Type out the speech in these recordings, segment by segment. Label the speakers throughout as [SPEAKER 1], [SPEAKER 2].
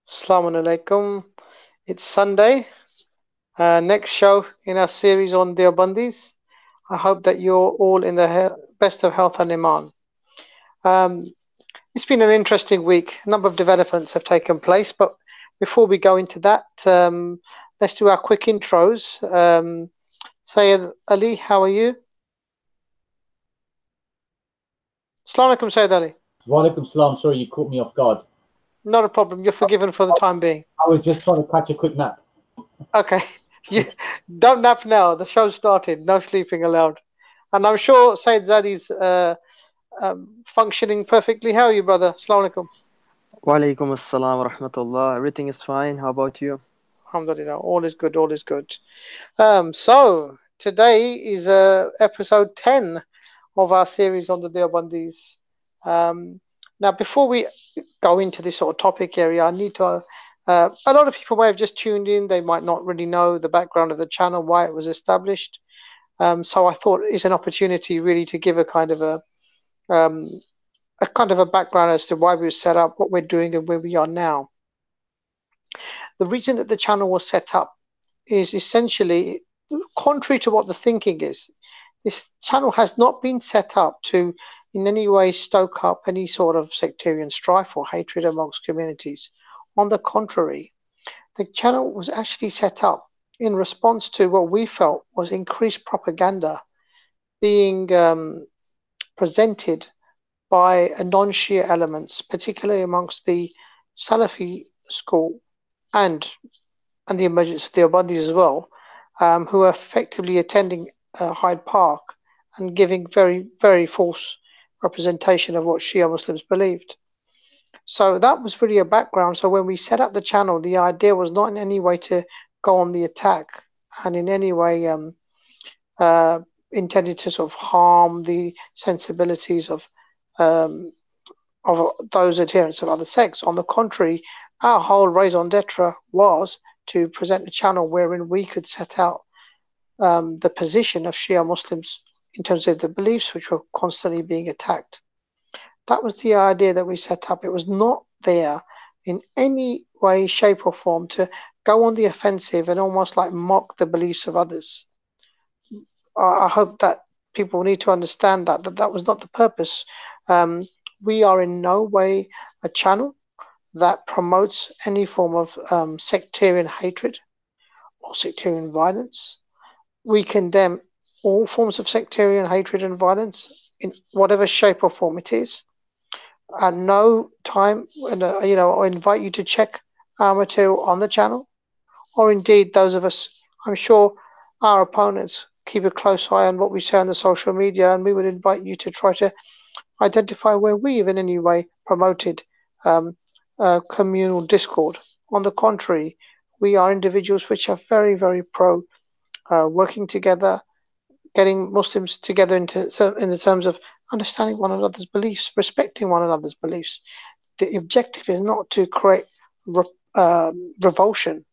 [SPEAKER 1] 𝗧𝗨𝗥𝗓𝗦𝗧. It's Sunday, next show in our series on Deobandis. I hope that you're all in the best of health and iman. It's been an interesting week. A number of developments have taken place, but before we go into that, let's do our quick intros. Sayyid Ali, how are you? Assalamu alaikum, Sayyid Ali.
[SPEAKER 2] Walaikum salam. Sorry, you caught me off guard.
[SPEAKER 1] Not a problem. You're forgiven for the time being.
[SPEAKER 2] I was just trying to catch a quick nap.
[SPEAKER 1] Okay. You don't nap now. The show started. No sleeping allowed. And I'm sure Sayyid Zadi's functioning perfectly. How are you, brother? Assalamu alaikum.
[SPEAKER 3] Walaikum assalam wa rahmatullah. Everything is fine. How about you?
[SPEAKER 1] Alhamdulillah. All is good. All is good. So today is episode 10 of our series on the Deobandis. Now, before we go into this sort of topic area, I need to. A lot of people may have just tuned in. They might not really know the background of the channel, why it was established. So I thought it's an opportunity really to give a kind of a background as to why we were set up, what we're doing, and where we are now. The reason that the channel was set up is essentially contrary to what the thinking is. This channel has not been set up to in any way stoke up any sort of sectarian strife or hatred amongst communities. On the contrary, the channel was actually set up in response to what we felt was increased propaganda being presented by non-Shia elements, particularly amongst the Salafi school and the emergence of the Deobandis as well, who are effectively attending Hyde Park and giving very, very false representation of what Shia Muslims believed. So that was really a background. So when we set up the channel, the idea was not in any way to go on the attack and in any way intended to sort of harm the sensibilities of those adherents of other sects. On the contrary, our whole raison d'etre was to present a channel wherein we could set out the position of Shia Muslims in terms of the beliefs which were constantly being attacked. That was the idea that we set up. It was not there in any way, shape or form to go on the offensive and almost like mock the beliefs of others. I hope that people need to understand that was not the purpose. We are in no way a channel that promotes any form of sectarian hatred or sectarian violence. We condemn all forms of sectarian hatred and violence in whatever shape or form it is. At no time, I invite you to check our material on the channel, or indeed those of us, I'm sure our opponents keep a close eye on what we say on the social media, and we would invite you to try to identify where we have in any way promoted communal discord. On the contrary, we are individuals which are very, very pro working together, getting Muslims together in the terms of understanding one another's beliefs, respecting one another's beliefs. The objective is not to create revulsion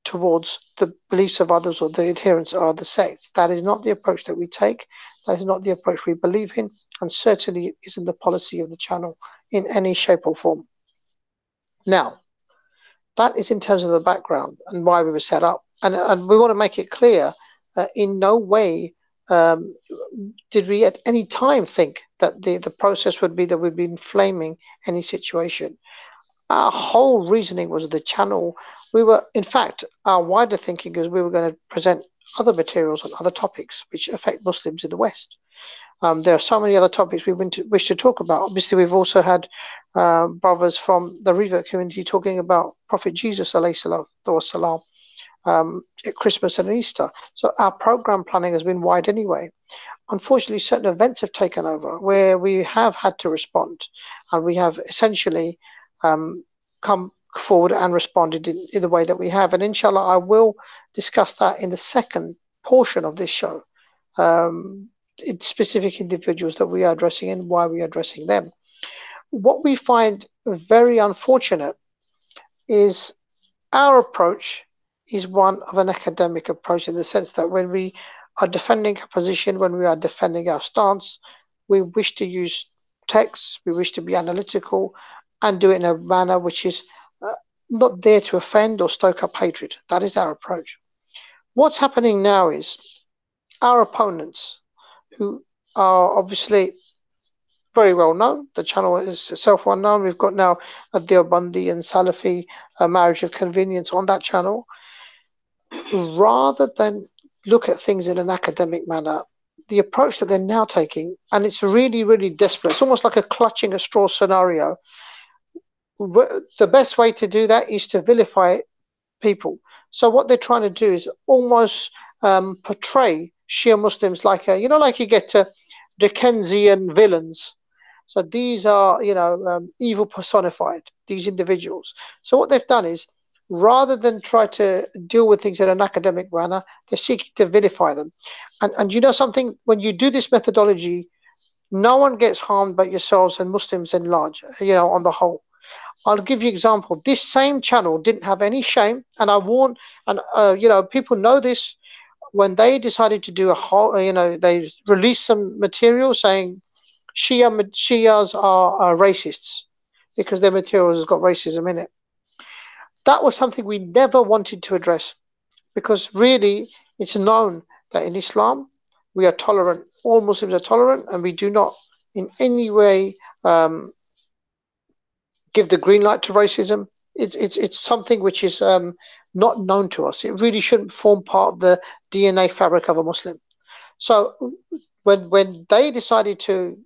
[SPEAKER 1] towards the beliefs of others or the adherents of other sects. That is not the approach that we take. That is not the approach we believe in, and certainly isn't the policy of the channel in any shape or form. Now, that is in terms of the background and why we were set up. And we want to make it clear, in no way did we at any time think that the process would be that we'd be inflaming any situation. Our whole reasoning was the channel. In fact, our wider thinking is we were going to present other materials on other topics which affect Muslims in the West. There are so many other topics we wish to talk about. Obviously, we've also had brothers from the revert community talking about Prophet Jesus ﷺ, at Christmas and Easter. So our program planning has been wide anyway. Unfortunately, certain events have taken over where we have had to respond, and we have essentially come forward and responded in the way that we have. And inshallah, I will discuss that in the second portion of this show. It's specific individuals that we are addressing and why we are addressing them. What we find very unfortunate is our approach is one of an academic approach, in the sense that when we are defending a position, when we are defending our stance, we wish to use texts, we wish to be analytical and do it in a manner which is not there to offend or stoke up hatred. That is our approach. What's happening now is our opponents, who are obviously very well known, the channel is itself well known. We've got now a Deobandi and Salafi marriage of convenience on that channel. Rather than look at things in an academic manner, the approach that they're now taking, and it's really, really desperate. It's almost like a clutching a straw scenario. The best way to do that is to vilify people. So what they're trying to do is almost portray Shia Muslims like a, like you get Dickensian villains. So these are, evil personified, these individuals. So what they've done is, rather than try to deal with things in an academic manner, they're seeking to vilify them. And you know something, when you do this methodology, no one gets harmed but yourselves and Muslims in large, on the whole. I'll give you an example. This same channel didn't have any shame, and I warn, and people know this. When they decided to do a whole, they released some material saying Shias are racists because their material has got racism in it. That was something we never wanted to address, because really it's known that in Islam we are tolerant. All Muslims are tolerant, and we do not in any way give the green light to racism. It's something which is not known to us. It really shouldn't form part of the DNA fabric of a Muslim. So when they decided to,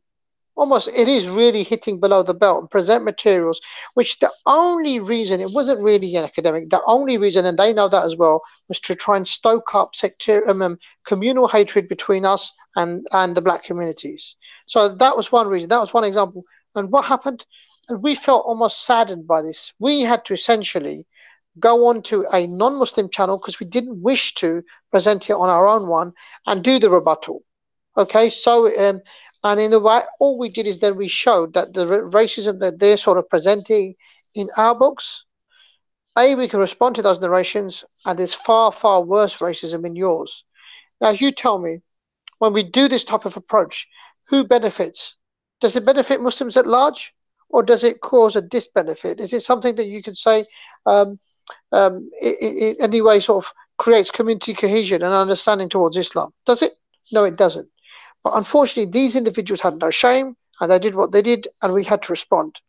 [SPEAKER 1] almost, it is really hitting below the belt and present materials, which the only reason, it wasn't really an academic, the only reason, and they know that as well, was to try and stoke up sectarian, communal hatred between us and the black communities. So that was one reason. That was one example. And what happened? And we felt almost saddened by this. We had to essentially go on to a non-Muslim channel because we didn't wish to present it on our own one and do the rebuttal. Okay, so and in a way, all we did is then we showed that the racism that they're sort of presenting in our books, we can respond to those narrations, and there's far, far worse racism in yours. Now, you tell me, when we do this type of approach, who benefits? Does it benefit Muslims at large, or does it cause a disbenefit? Is it something that you could say it anyway sort of creates community cohesion and understanding towards Islam? Does it? No, it doesn't. But unfortunately, these individuals had no shame, and they did what they did, and we had to respond.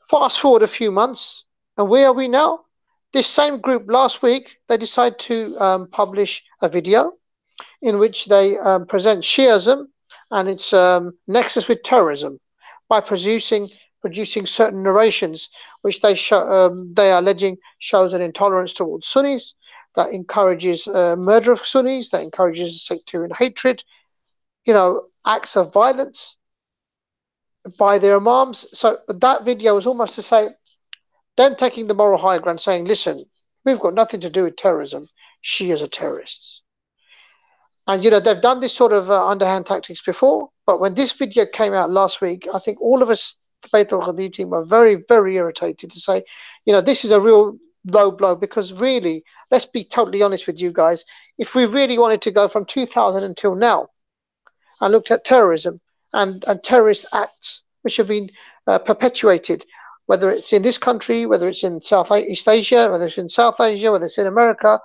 [SPEAKER 1] Fast forward a few months, and where are we now? This same group last week, they decided to publish a video in which they present Shiism and its nexus with terrorism by producing certain narrations which they are alleging shows an intolerance towards Sunnis, that encourages murder of Sunnis, that encourages sectarian hatred, acts of violence by their imams. So that video was almost to say, them taking the moral high ground, saying, listen, we've got nothing to do with terrorism. Shias are terrorists. And, they've done this sort of underhand tactics before. But when this video came out last week, I think all of us, the Bayat al-Ghadeer team, were very, very irritated to say, this is a real low blow, because really, let's be totally honest with you guys, if we really wanted to go from 2000 until now and looked at terrorism and terrorist acts which have been perpetuated, whether it's in this country, whether it's in Southeast Asia, whether it's in South Asia, whether it's in America,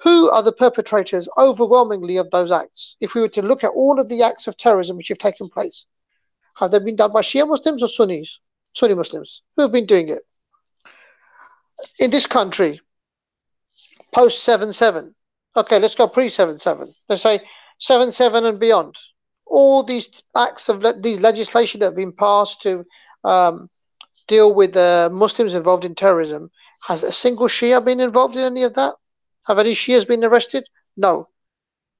[SPEAKER 1] who are the perpetrators overwhelmingly of those acts? If we were to look at all of the acts of terrorism which have taken place, have they been done by Shia Muslims or Sunnis? Sunni Muslims. Who have been doing it? In this country, post 7/7. Okay, let's go pre 7/7. Let's say 7/7 and beyond. All these acts of these legislation that have been passed to deal with Muslims involved in terrorism. Has a single Shia been involved in any of that? Have any Shias been arrested? No.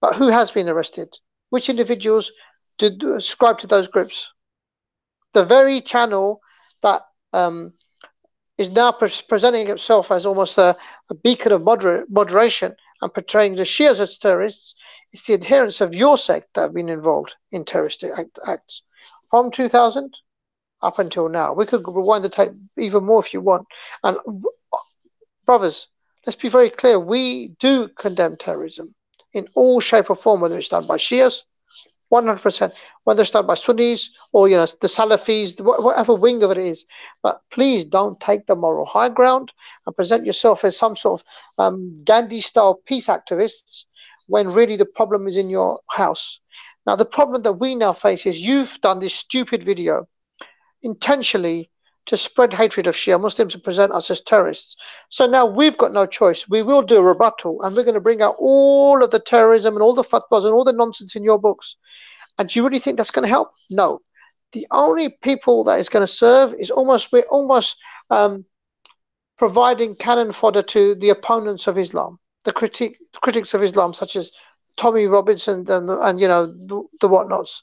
[SPEAKER 1] But who has been arrested? Which individuals did ascribe to those groups? The very channel that is now presenting itself as almost a beacon of moderation and portraying the Shias as terrorists, is the adherents of your sect that have been involved in terrorist acts from 2000 up until now. We could rewind the tape even more if you want. And brothers, let's be very clear. We do condemn terrorism in all shape or form, whether it's done by Shias 100%. Whether it's done by Sunnis or the Salafis, whatever wing of it is. But please don't take the moral high ground and present yourself as some sort of Gandhi-style peace activists when really the problem is in your house. Now, the problem that we now face is you've done this stupid video intentionally to spread hatred of Shia Muslims and present us as terrorists. So now we've got no choice. We will do a rebuttal, and we're going to bring out all of the terrorism and all the fatwas and all the nonsense in your books. And do you really think that's going to help? No. The only people that is going to serve is we're almost providing cannon fodder to the opponents of Islam, the critics of Islam, such as Tommy Robinson and the whatnots.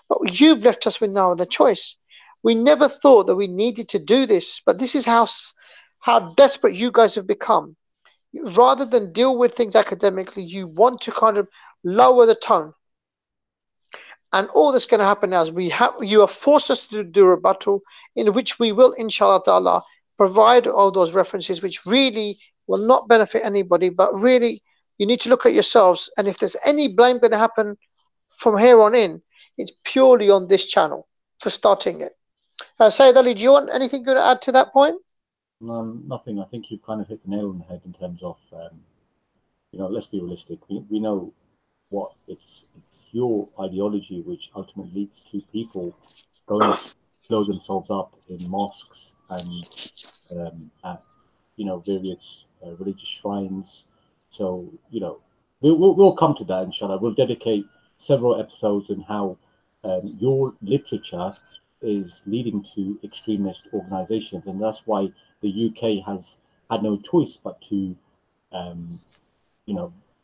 [SPEAKER 1] But you've left us with no other choice. We never thought that we needed to do this, but this is how desperate you guys have become. Rather than deal with things academically, you want to kind of lower the tone. And all that's going to happen now is you have forced us to do a rebuttal in which we will, inshallah ta'ala, provide all those references which really will not benefit anybody, but really you need to look at yourselves. And if there's any blame going to happen from here on in, it's purely on this channel for starting it. Sayyid Ali, do you want anything to add to that point?
[SPEAKER 2] Nothing. I think you've kind of hit the nail on the head in terms of, let's be realistic. We know what it's your ideology which ultimately leads to people going to blow themselves up in mosques and at various religious shrines. So we'll come to that, inshallah. We'll dedicate several episodes on how your literature is leading to extremist organizations, and that's why the UK has had no choice but to ban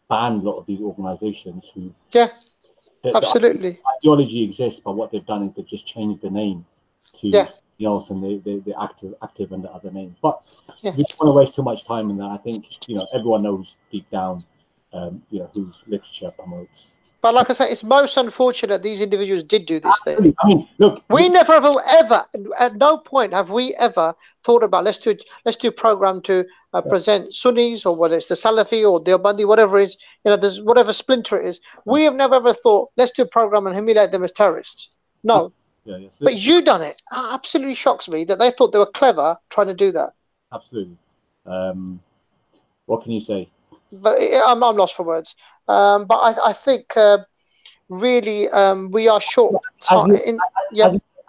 [SPEAKER 2] a lot of these organizations who
[SPEAKER 1] absolutely
[SPEAKER 2] the ideology exists, but what they've done is they've just changed the name to something else, and they're active under other names. But we don't want to waste too much time in that. I think everyone knows deep down whose literature promotes.
[SPEAKER 1] But like I say, it's most unfortunate these individuals did do this thing.
[SPEAKER 2] I mean, look,
[SPEAKER 1] we never ever, at no point have we ever thought about let's do a program to present Sunnis, or whether it's the Salafi or Deobandi, whatever it is, there's whatever splinter it is. We have never ever thought let's do a program and humiliate them as terrorists. No. But you done it. It absolutely shocks me that they thought they were clever trying to do that.
[SPEAKER 2] Absolutely. What can you say?
[SPEAKER 1] But I'm lost for words. But I think really we are short.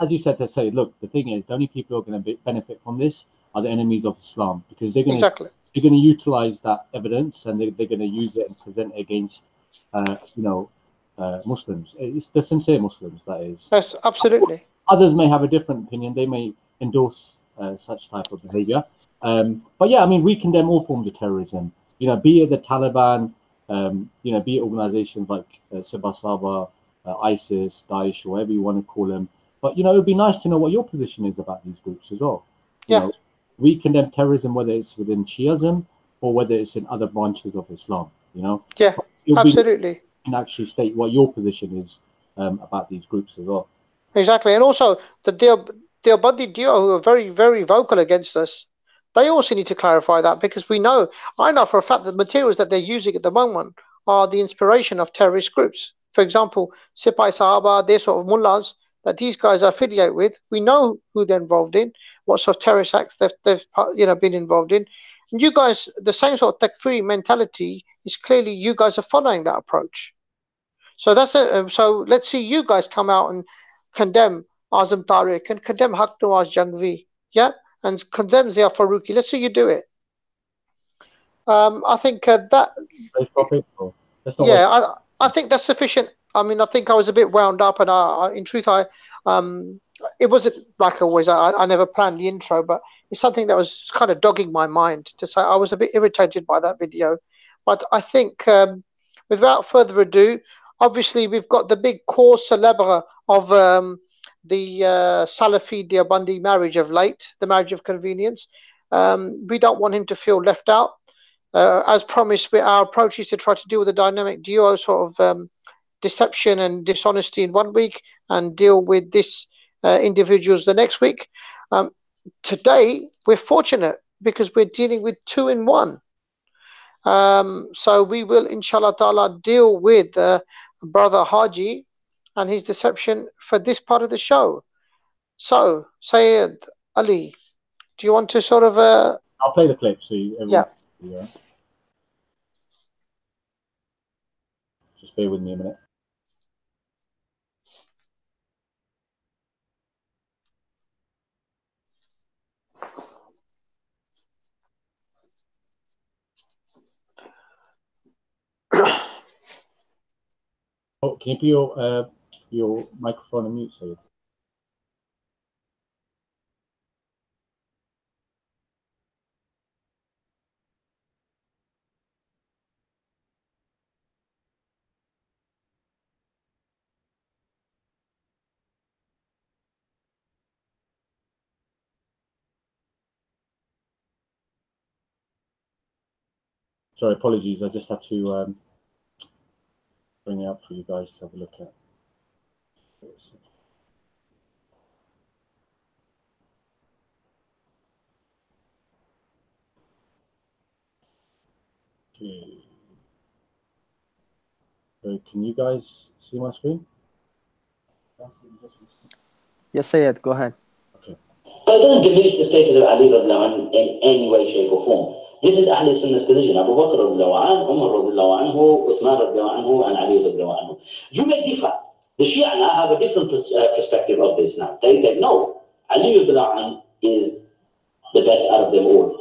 [SPEAKER 2] As you said, to say, look, the thing is, the only people who are going to benefit from this are the enemies of Islam, because they're going to utilize that evidence, and they're going to use it and present it against Muslims. It's the sincere Muslims, that is.
[SPEAKER 1] Yes, absolutely.
[SPEAKER 2] Others may have a different opinion. They may endorse such type of behavior. But yeah, I mean, we condemn all forms of terrorism. Be it the Taliban, be it organizations like 𝗧𝗨𝗥𝗓𝗦𝗖𝗥𝗓𝗦𝗧𝗏, ISIS, Daesh, or whatever you want to call them. But it would be nice to know what your position is about these groups as well. We condemn terrorism, whether it's within Shiism or whether it's in other branches of Islam.
[SPEAKER 1] Absolutely.
[SPEAKER 2] And actually state what your position is about these groups as well.
[SPEAKER 1] Exactly, and also the Deobandi duo, who are very, very vocal against us, they also need to clarify that, because I know for a fact that the materials that they're using at the moment are the inspiration of terrorist groups. For example, Sipai Sahaba, they're sort of mullahs that these guys are affiliated with. We know who they're involved in, what sort of terrorist acts they've been involved in. And you guys, the same sort of Takfir mentality is clearly you guys are following that approach. So so let's see you guys come out and condemn Azam Tariq and condemn 𝗦𝗨𝗥𝗡𝗦, and condemn Zia Faruqi. Let's see you do it. I think that. I think that's sufficient. I mean, I think I was a bit wound up, and in truth, it wasn't like always. I never planned the intro, but it's something that was kind of dogging my mind to say. I was a bit irritated by that video, but I think, without further ado, obviously we've got the big cause célèbre of the Salafi Deobandi marriage of late, the marriage of convenience. We don't want him to feel left out. As promised, our approach is to try to deal with the dynamic duo sort of deception and dishonesty in 1 week, and deal with this individuals the next week. Today, we're fortunate because we're dealing with 2 in 1. So we will, inshallah ta'ala, deal with Brother Haji and his deception for this part of the show. So, Sayyid Ali, do you want to sort of
[SPEAKER 2] I'll play the clip so everyone
[SPEAKER 1] yeah.
[SPEAKER 2] Just bear with me a minute. Oh, can you put your microphone on mute, Sayyid? Sorry, apologies. I just had to bring it up for you guys to have a look at. Okay. So can you guys see my screen?
[SPEAKER 3] Yes, Sayyid, go ahead.
[SPEAKER 2] Okay.
[SPEAKER 4] But it doesn't diminish the status of Ali in any way, shape, or form. This is Ahl Sunnah's position. Abu Bakr radiallahu anhu, Umar radiallahu anhu, Uthman radiallahu anhu, and Ali radiallahu anhu. You may differ. The Shia now have a different perspective of this now. They say, no, Ali radiallahu anhu is the best out of them all.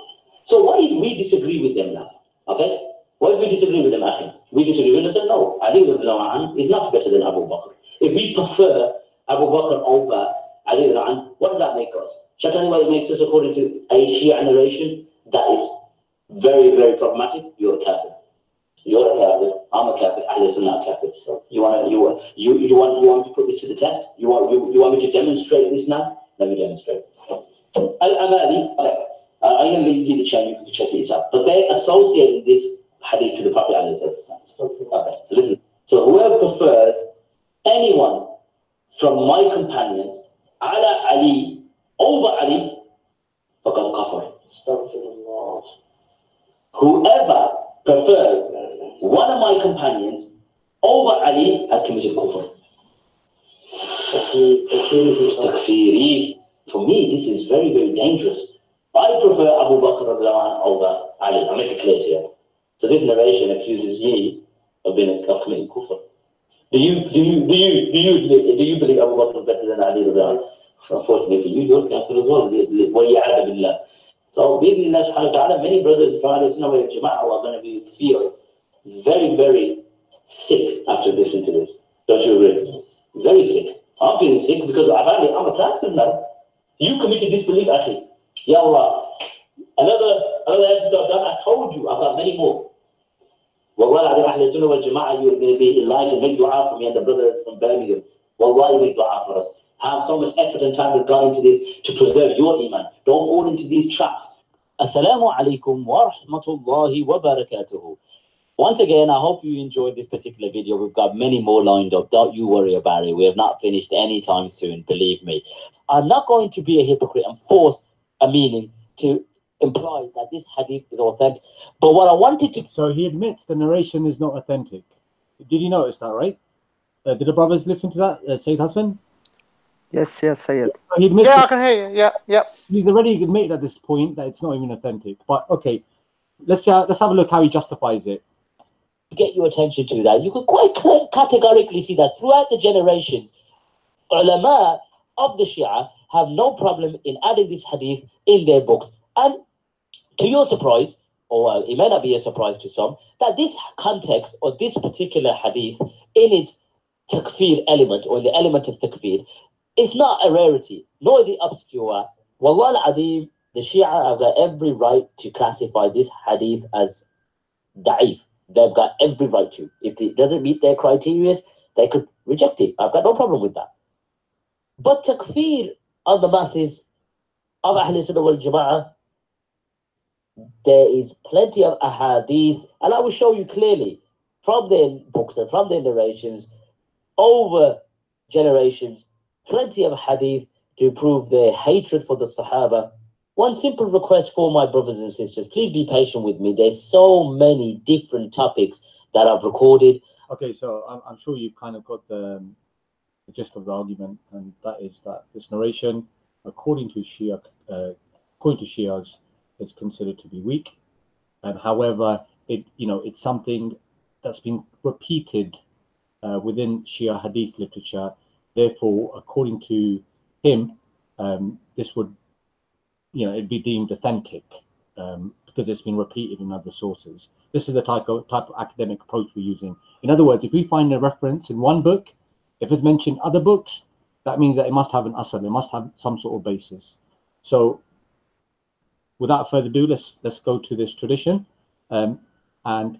[SPEAKER 4] So why if we disagree with them now? Okay? Why if we disagree with them, Akhi? We disagree with them, no. Ali radiallahu anhu is not better than Abu Bakr. If we prefer Abu Bakr over Ali radiallahu anhu, what does that make us? Shall I tell you what it makes us according to a Shia narration? That is very, very problematic. You're a kafir. You're a kafir. I'm a kafir. Ahl Sunnah kafir. So you want to put this to the test? You want me to demonstrate this now? Let me demonstrate. Al-Amali, I'm going to leave you the chain. You can check it yourself. But they associated this hadith to the Prophet. Okay. So listen. So whoever prefers anyone from my companions, ala Ali, over Ali, faqad kafar. Whoever prefers one of my companions over Ali has committed kufr. Takfiri. For me, this is very, very dangerous. I prefer Abu Bakr over Ali. I make it clear to you. So this narration accuses me of committing kufr. Do you believe Abu Bakr is better than Ali? Unfortunately for you, you're kafir as well. So, many brothers from Ahl Sunnah wal Jama'ah are going to feel very, very sick after listening to this. Don't you agree? Very sick. I'm feeling sick because apparently I'm a kafir now. You committed disbelief, Akhi. Ya Allah. Another episode done, I told you, I've got many more. Wallahi, Ahl Sunnah wal Jama'ah, you're going to be enlightened. Make dua for me and the brothers from Birmingham. Wallahi, make dua for us. Have so much effort and time has gone into this to preserve your iman. Don't fall into these traps. Assalamu alaikum wa rahmatullahi wa barakatuhu. Once again, I hope you enjoyed this particular video. We've got many more lined up. Don't you worry about it. We have not finished anytime soon, believe me. I'm not going to be a hypocrite and force a meaning to imply that this hadith is authentic. But what I wanted to...
[SPEAKER 2] So he admits the narration is not authentic. Did you notice that, right? Did the brothers listen to that, Sayyid Hassan?
[SPEAKER 3] Yes, Sayyid.
[SPEAKER 2] He admits
[SPEAKER 1] I can hear you. Yeah.
[SPEAKER 2] He's already admitted at this point that it's not even authentic. But okay, let's have a look how he justifies it.
[SPEAKER 4] Get your attention to that. You could quite categorically see that throughout the generations, ulama of the Shia have no problem in adding this hadith in their books. And to your surprise, or it may not be a surprise to some, that this context or this particular hadith in its takfir element or in the element of takfir is not a rarity, nor is it obscure. Wallah al-Adim, the Shia have got every right to classify this hadith as da'if. They've got every right to. If it doesn't meet their criteria, they could reject it. I've got no problem with that. But takfir on the masses of Ahl Sunnah wal Jama'ah, there is plenty of ahadith, and I will show you clearly from their books and from their narrations over generations, plenty of hadith to prove their hatred for the Sahaba. One simple request for my brothers and sisters, please be patient with me. There's so many different topics that I've recorded.
[SPEAKER 2] Okay, so I'm sure you've kind of got the the gist of the argument, and that is that this narration, according to Shias, is considered to be weak. And however, it's something that's been repeated within Shia Hadith literature. Therefore, according to him, this would, it'd be deemed authentic because it's been repeated in other sources. This is the type of academic approach we're using. In other words, if we find a reference in one book, if it's mentioned other books, that means that it must have an asal, it must have some sort of basis. So, without further ado, let's go to this tradition, and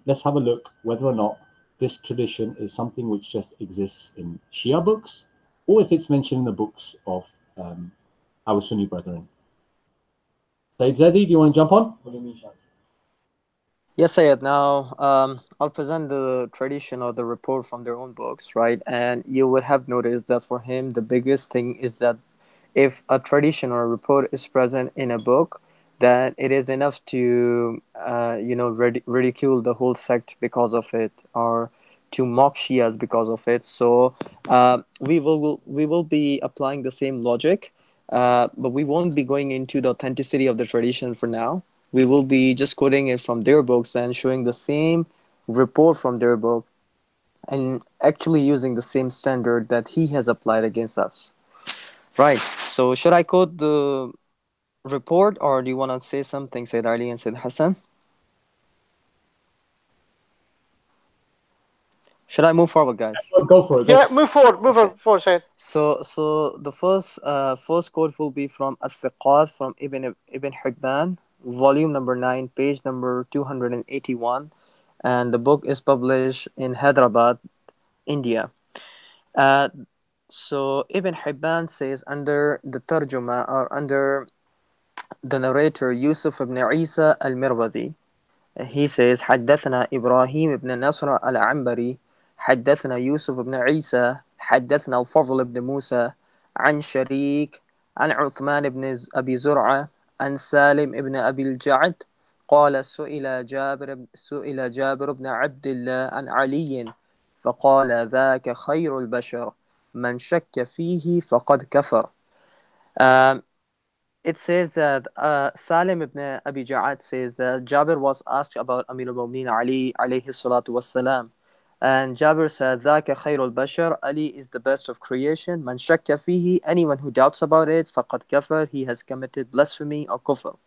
[SPEAKER 2] let's have a look whether or not this tradition is something which just exists in Shia books, or if it's mentioned in the books of our Sunni brethren. Sayyid Zadi, do you want to jump on? What do you mean, Shaz?
[SPEAKER 3] Yes, Sayyid. Now, I'll present the tradition or the report from their own books, right? And you would have noticed that for him, the biggest thing is that if a tradition or a report is present in a book, then it is enough to, ridicule the whole sect because of it, or to mock Shias because of it. So we will be applying the same logic, but we won't be going into the authenticity of the tradition for now. We will be just quoting it from their books and showing the same report from their book and actually using the same standard that he has applied against us. Right. So should I quote the report, or do you want to say something, Sayyid Ali and Sayyid Hassan? Should I move forward, guys?
[SPEAKER 2] Go for it.
[SPEAKER 1] Yeah, move forward, Sayyid.
[SPEAKER 3] So the first quote will be from 𝗧𝗨𝗥𝗡𝗧 from Ibn Hibban, volume number 9, page number 281, and the book is published in Hyderabad, India. So Ibn Hibban says under the tarjuma, or under the narrator Yusuf ibn Isa al-Mirwazi, he says حدثنا إبراهيم بن نصر العنبري حدثنا يوسف بن عيسى حدثنا الفضل بن موسى عن شريك عن عثمان بن أبي زرعة عن سالم بن أبي الجعد قال سئل جابر بن عبد الله عن علي فقال ذاك خير البشر من شك فيه فقد كفر. It says that Salim ibn Abi Ja'ad says that Jabir was asked about Amir al-Mu'mineen Ali alayhi salatu wassalam, and Jabir said ذاك خير البشر, Ali is the best of creation, من شك فيه, anyone who doubts about it, فقد كفر, he has committed blasphemy or kufr.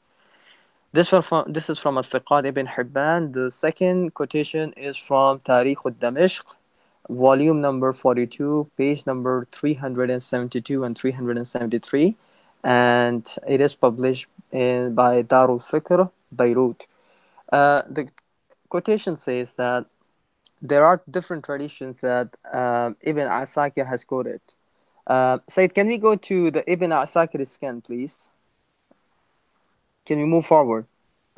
[SPEAKER 3] This is from Al-Thiqat ibn Hibban. The second quotation is from Tarikh al-Damashq, volume number 42, page number 372 and 373, and it is published by Darul Fikr, Beirut. The quotation says that there are different traditions that Ibn Asakir has quoted. Said, can we go to the Ibn Asakir scan, please? Can we move forward?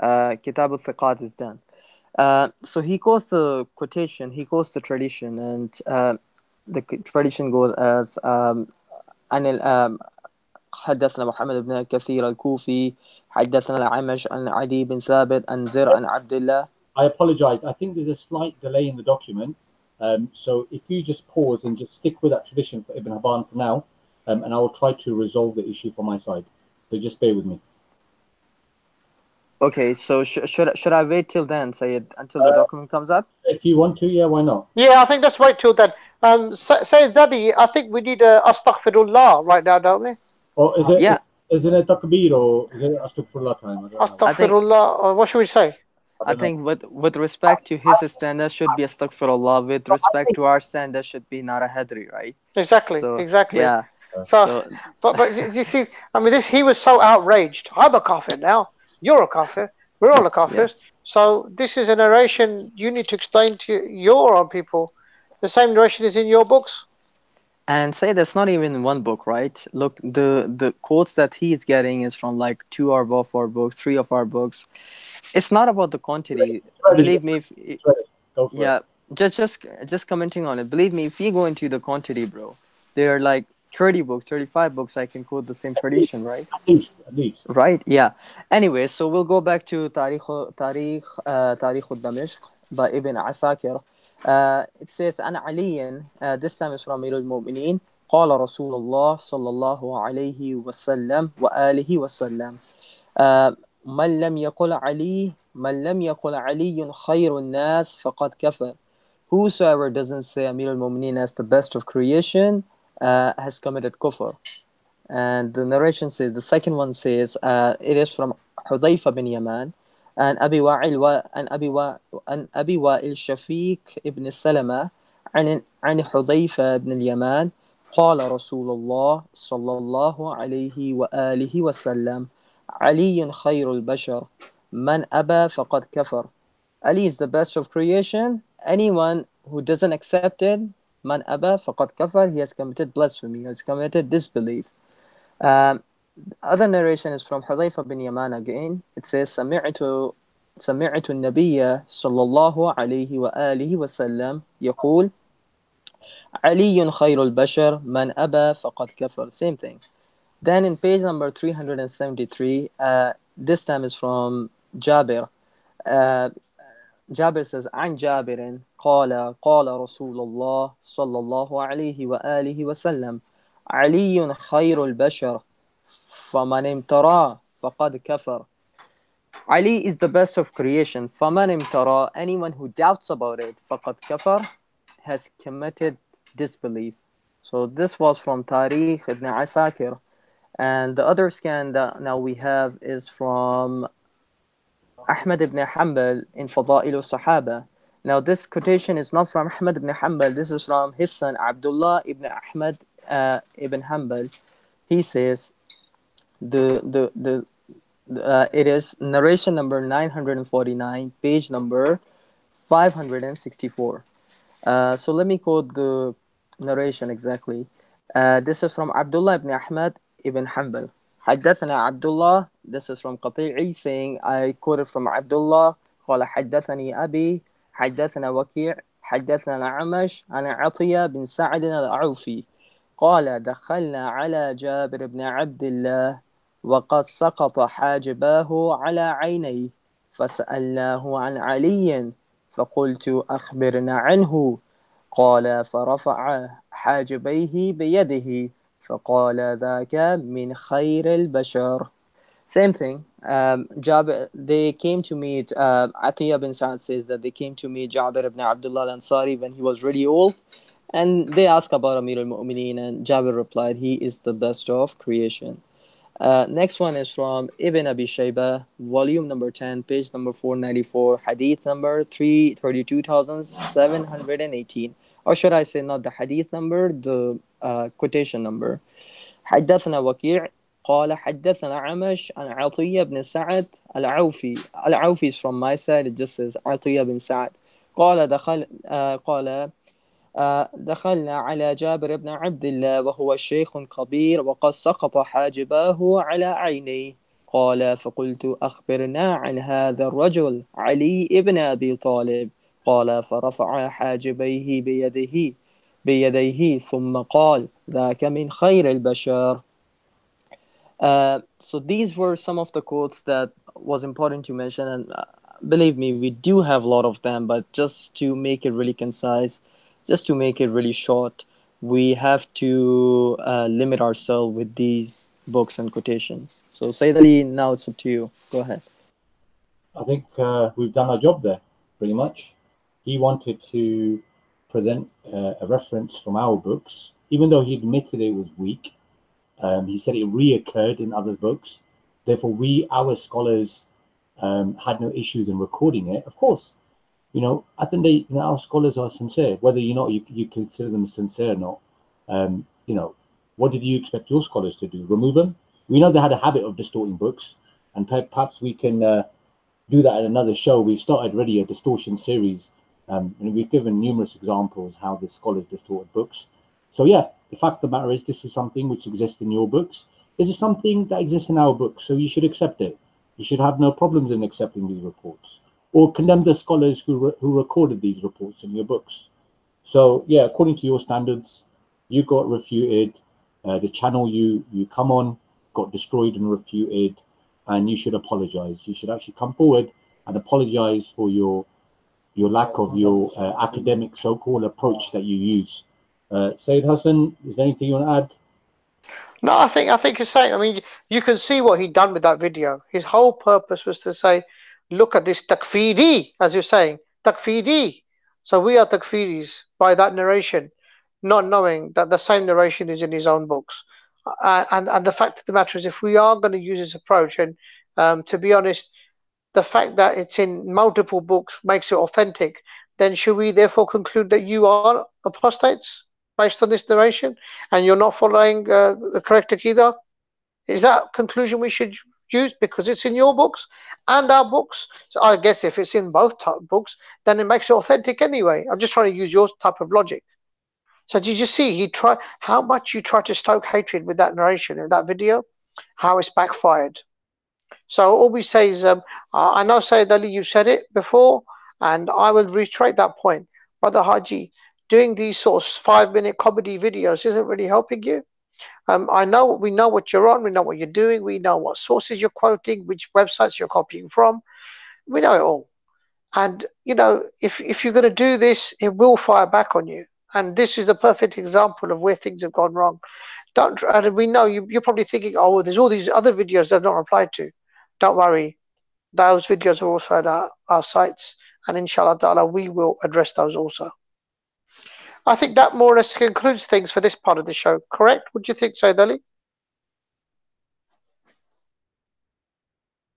[SPEAKER 3] Kitab al-Thiqat is done. So he quotes the quotation, he quotes the tradition, and the tradition goes as حدثنا محمد بن كثير الكوفي حدثنا الأعمش عن عدي بن ثابت عن زر عن عبد الله.
[SPEAKER 2] I apologize. I think there's a slight delay in the document. So if you just pause and just stick with that tradition for Ibn Hibban for now, and I will try to resolve the issue from my side. So just bear with me.
[SPEAKER 3] Okay, so should I wait till then, Sayyid, until the document comes up?
[SPEAKER 2] If you want to, yeah, why not?
[SPEAKER 1] Yeah, I think let's wait till then. Sayyid Zadi, I think we need astaghfirullah right now, don't we?
[SPEAKER 2] Or is it?
[SPEAKER 3] Yeah.
[SPEAKER 2] Is it a takbir or is it astaghfirullah time?
[SPEAKER 1] Astaghfirullah, or what should we say?
[SPEAKER 3] I think with respect to his standard should be astaghfirullah. With respect to our standard should be nara hadri, right?
[SPEAKER 1] Exactly,
[SPEAKER 3] So,
[SPEAKER 1] exactly.
[SPEAKER 3] Yeah.
[SPEAKER 1] So, but you see, I mean, he was so outraged. I'm a kafir now. You're a kafir. We're all a kafirs.
[SPEAKER 3] Yeah.
[SPEAKER 1] So this is a narration you need to explain to your own people. The same narration is in your books.
[SPEAKER 3] And say that's not even in one book, right? Look, the quotes that he's getting is from like 2 of our books, 3 of our books. It's not about the quantity. Believe me.
[SPEAKER 2] Go for
[SPEAKER 3] Yeah,
[SPEAKER 2] it.
[SPEAKER 3] just commenting on it. Believe me, if you go into the quantity, bro, there are like 30 books, 35 books. I can quote the same tradition, right?
[SPEAKER 2] At least.
[SPEAKER 3] Right. Yeah. Anyway, so we'll go back to Tarikh al-Damashq by Ibn Asakir. It says, "An Ali." This time is from Amir al-Mu'mineen. قال رسول الله صلى الله عليه وسلم وآله وسلم من لم يقل علي خير الناس فقد كفر. Whosoever doesn't say Amir al-Mu'mineen as the best of creation has committed kufr. And the narration says, the second one says, it is from Hudhayfa bin Yaman and Abi Wa'il Shafiq ibn Salama عن حذيفة بن اليمان قال رسول الله صلى الله عليه وآله وسلم علي خير البشر من أبى فقد كفر. Ali is the best of creation. Anyone who doesn't accept it, man أبى فقد كفر, he has committed blasphemy, he has committed disbelief. Other narration is from Hudhayfa bin Yaman again. It says, سمعت النبي صلى الله عليه وآله وسلم يقول علي خير البشر من أبى فقد كفر. Same thing. Then in page number 373, this time is from Jabir. Jabir says, عن جابر قال رسول الله صلى الله عليه وآله وسلم علي خير البشر فمن امترى فقد كفر. Ali is the best of creation. فمن امترى, anyone who doubts about it, فقد كفر, has committed disbelief. So this was from Tariq ibn Asakir. And the other scan that now we have is from Ahmad ibn Hanbal in Fada'il al-Sahaba. Now this quotation is not from Ahmad ibn Hanbal. This is from his son Abdullah ibn Ahmad ibn Hanbal. He says, it is narration number 949, page number 564. So let me quote the narration exactly. This is from Abdullah ibn Ahmad ibn Hanbal. حدثنا Abdullah. This is from Qati'i saying, I quoted from Abdullah. قال حدثني أبي حدثنا وكيع حدثنا الأعمش عن عطية بن سعد العوفي قال دخلنا على جابر بن عبد الله وقد سقط حاجباه على عينيه فسألناه عن علي فقلت أخبرنا عنه قال فرفع حاجبيه بيده فقال ذاك من خير البشر. Same thing. They came to meet, Atiyah bin Sa'd says that they came to meet Jabir ibn Abdullah al-Ansari when he was really old, and they asked about Amir al-Mu'mineen, and Jabir replied, he is the best of creation. Next one is from Ibn Abi Shayba, volume number 10, page number 494, hadith number 32,718. Or should I say not the hadith number, the quotation number. حدثنا وكيع قال حدثنا عمش عن عطية بن سعد العوفي. العوفي is from my side, it just says عطية بن سعد. قال دخلنا على جابر بن عبد الله وهو شيخ كبير وقد سقط حاجباه على عينيه قال فقلت أخبرنا عن هذا الرجل علي ابن أبي طالب قال فرفع حاجبيه بيديه ثم قال ذاك من خير البشر. So these were some of the quotes that was important to mention, and believe me, we do have a lot of them, but just to make it really concise, just to make it really short, we have to limit ourselves with these books and quotations. So Sayyid Ali, now it's up to you. Go ahead.
[SPEAKER 2] I think we've done our job there, pretty much. He wanted to present a reference from our books, even though he admitted it was weak. He said it reoccurred in other books. Therefore, our scholars, had no issues in recording it. Of course, I think our scholars are sincere, whether you consider them sincere or not. What did you expect your scholars to do? Remove them? We know they had a habit of distorting books, and perhaps we can do that at another show. We've started already a distortion series, and we've given numerous examples how the scholars distorted books. So yeah, the fact of the matter is, this is something which exists in your books. This is something that exists in our books, so you should accept it. You should have no problems in accepting these reports, or condemn the scholars who recorded these reports in your books. So yeah, according to your standards, you got refuted. The channel you come on got destroyed and refuted, and you should apologize. You should actually come forward and apologize for your lack of your academic so-called approach that you use. Sayyid Hassan, is there anything you want to add?
[SPEAKER 1] No, I think you're saying. I mean, you can see what he'd done with that video. His whole purpose was to say, look at this takfiri, as you're saying, takfiri. So we are takfiris by that narration, not knowing that the same narration is in his own books. And the fact of the matter is, if we are going to use this approach, and to be honest, the fact that it's in multiple books makes it authentic, then should we therefore conclude that you are apostates based on this narration and you're not following the correct Aqidah? Is that conclusion we should use because it's in your books and our books? So I guess if it's in both books, then it makes it authentic anyway. I'm just trying to use your type of logic. So did you see how much you try to stoke hatred with that narration in that video, how it's backfired? So all we say is, I know Sayyid Ali, you said it before, and I will reiterate that point. Brother Haji, doing these sort of 5-minute comedy videos isn't really helping you. We know what you're on, we know what you're doing, we know what sources you're quoting, which websites you're copying from. We know it all. And, you know, if you're going to do this, it will fire back on you. And this is a perfect example of where things have gone wrong. And we know you're probably thinking, oh, well, there's all these other videos that I've not replied to. Don't worry. Those videos are also at our sites. And inshallah ta'ala, we will address those also. I think that more or less concludes things for this part of the show. Correct? What do you think, Sayyid Ali?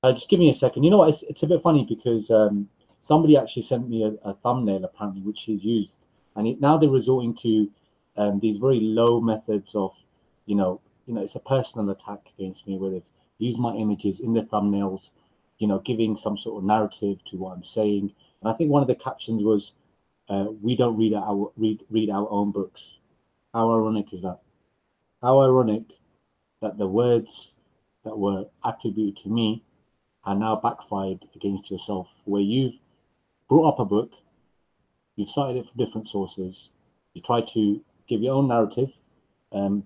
[SPEAKER 2] Just give me a second. You know what? It's a bit funny because somebody actually sent me a thumbnail, apparently, which he's used. And now they're resorting to these very low methods of, you know, it's a personal attack against me where they've used my images in the thumbnails, you know, giving some sort of narrative to what I'm saying. And I think one of the captions was, we don't read our own books. How ironic is that? How ironic that the words that were attributed to me are now backfired against yourself, where you've brought up a book, you've cited it from different sources, you tried to give your own narrative, and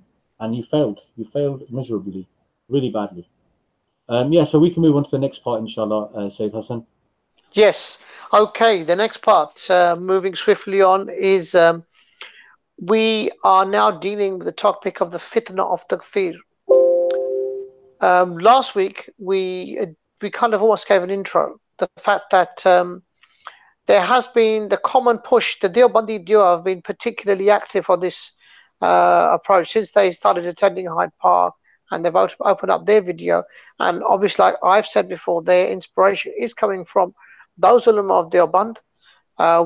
[SPEAKER 2] you failed. You failed miserably, really badly. Yeah, so we can move on to the next part, inshallah, Sayyid Hassan.
[SPEAKER 1] Yes. Okay, the next part, moving swiftly on, is we are now dealing with the topic of the fitna of Takfir. Last week, we kind of almost gave an intro. The fact that there has been the common push, the Deobandi duo have been particularly active on this approach since they started attending Hyde Park, and they've opened up their video. And obviously, like I've said before, their inspiration is coming from those ulama of Deoband,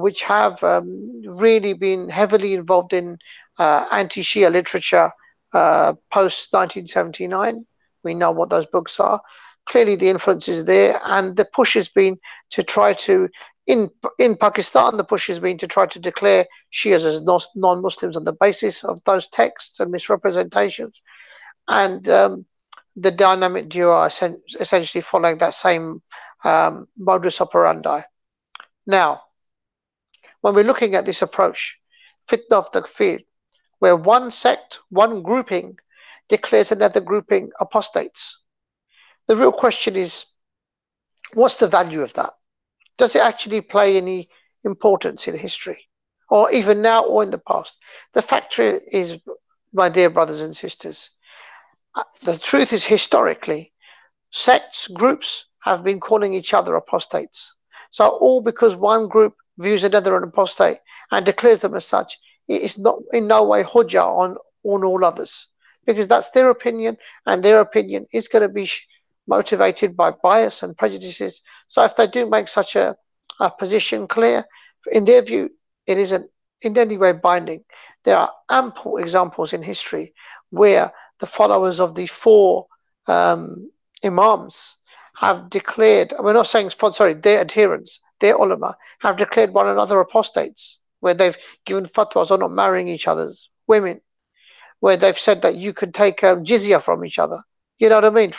[SPEAKER 1] which have really been heavily involved in anti-Shia literature post 1979. We know what those books are. Clearly, the influence is there, and the push has been to try to, in Pakistan, the push has been to try to declare Shias as non-Muslims on the basis of those texts and misrepresentations. And the dynamic duo are essentially following that same modus operandi. Now, when we're looking at this approach, fitna of takfir, where one sect, one grouping declares another grouping apostates, the real question is, what's the value of that? Does it actually play any importance in history, or even now or in the past? The fact is, my dear brothers and sisters, the truth is, historically, sects, groups have been calling each other apostates. So all because one group views another an apostate and declares them as such, it is not in no way hujjah on all others, because that's their opinion, and their opinion is going to be motivated by bias and prejudices. So if they do make such a position clear, in their view, it isn't in any way binding. There are ample examples in history where the followers of the four imams have declared, we're not saying, sorry, their adherents, their ulama, have declared one another apostates, where they've given fatwas on not marrying each other's women, where they've said that you could take jizya from each other. You know what I mean?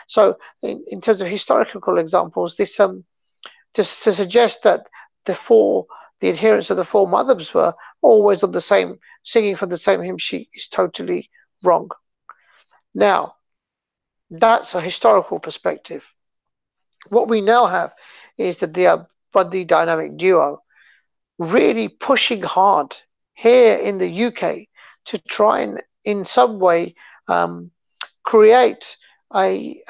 [SPEAKER 1] So in terms of historical examples, this to suggest that the adherents of the four madhabs were always on the same, singing from the same hymn sheet, is totally wrong. Now, that's a historical perspective. What we now have is that the dynamic duo really pushing hard here in the UK to try and in some way create a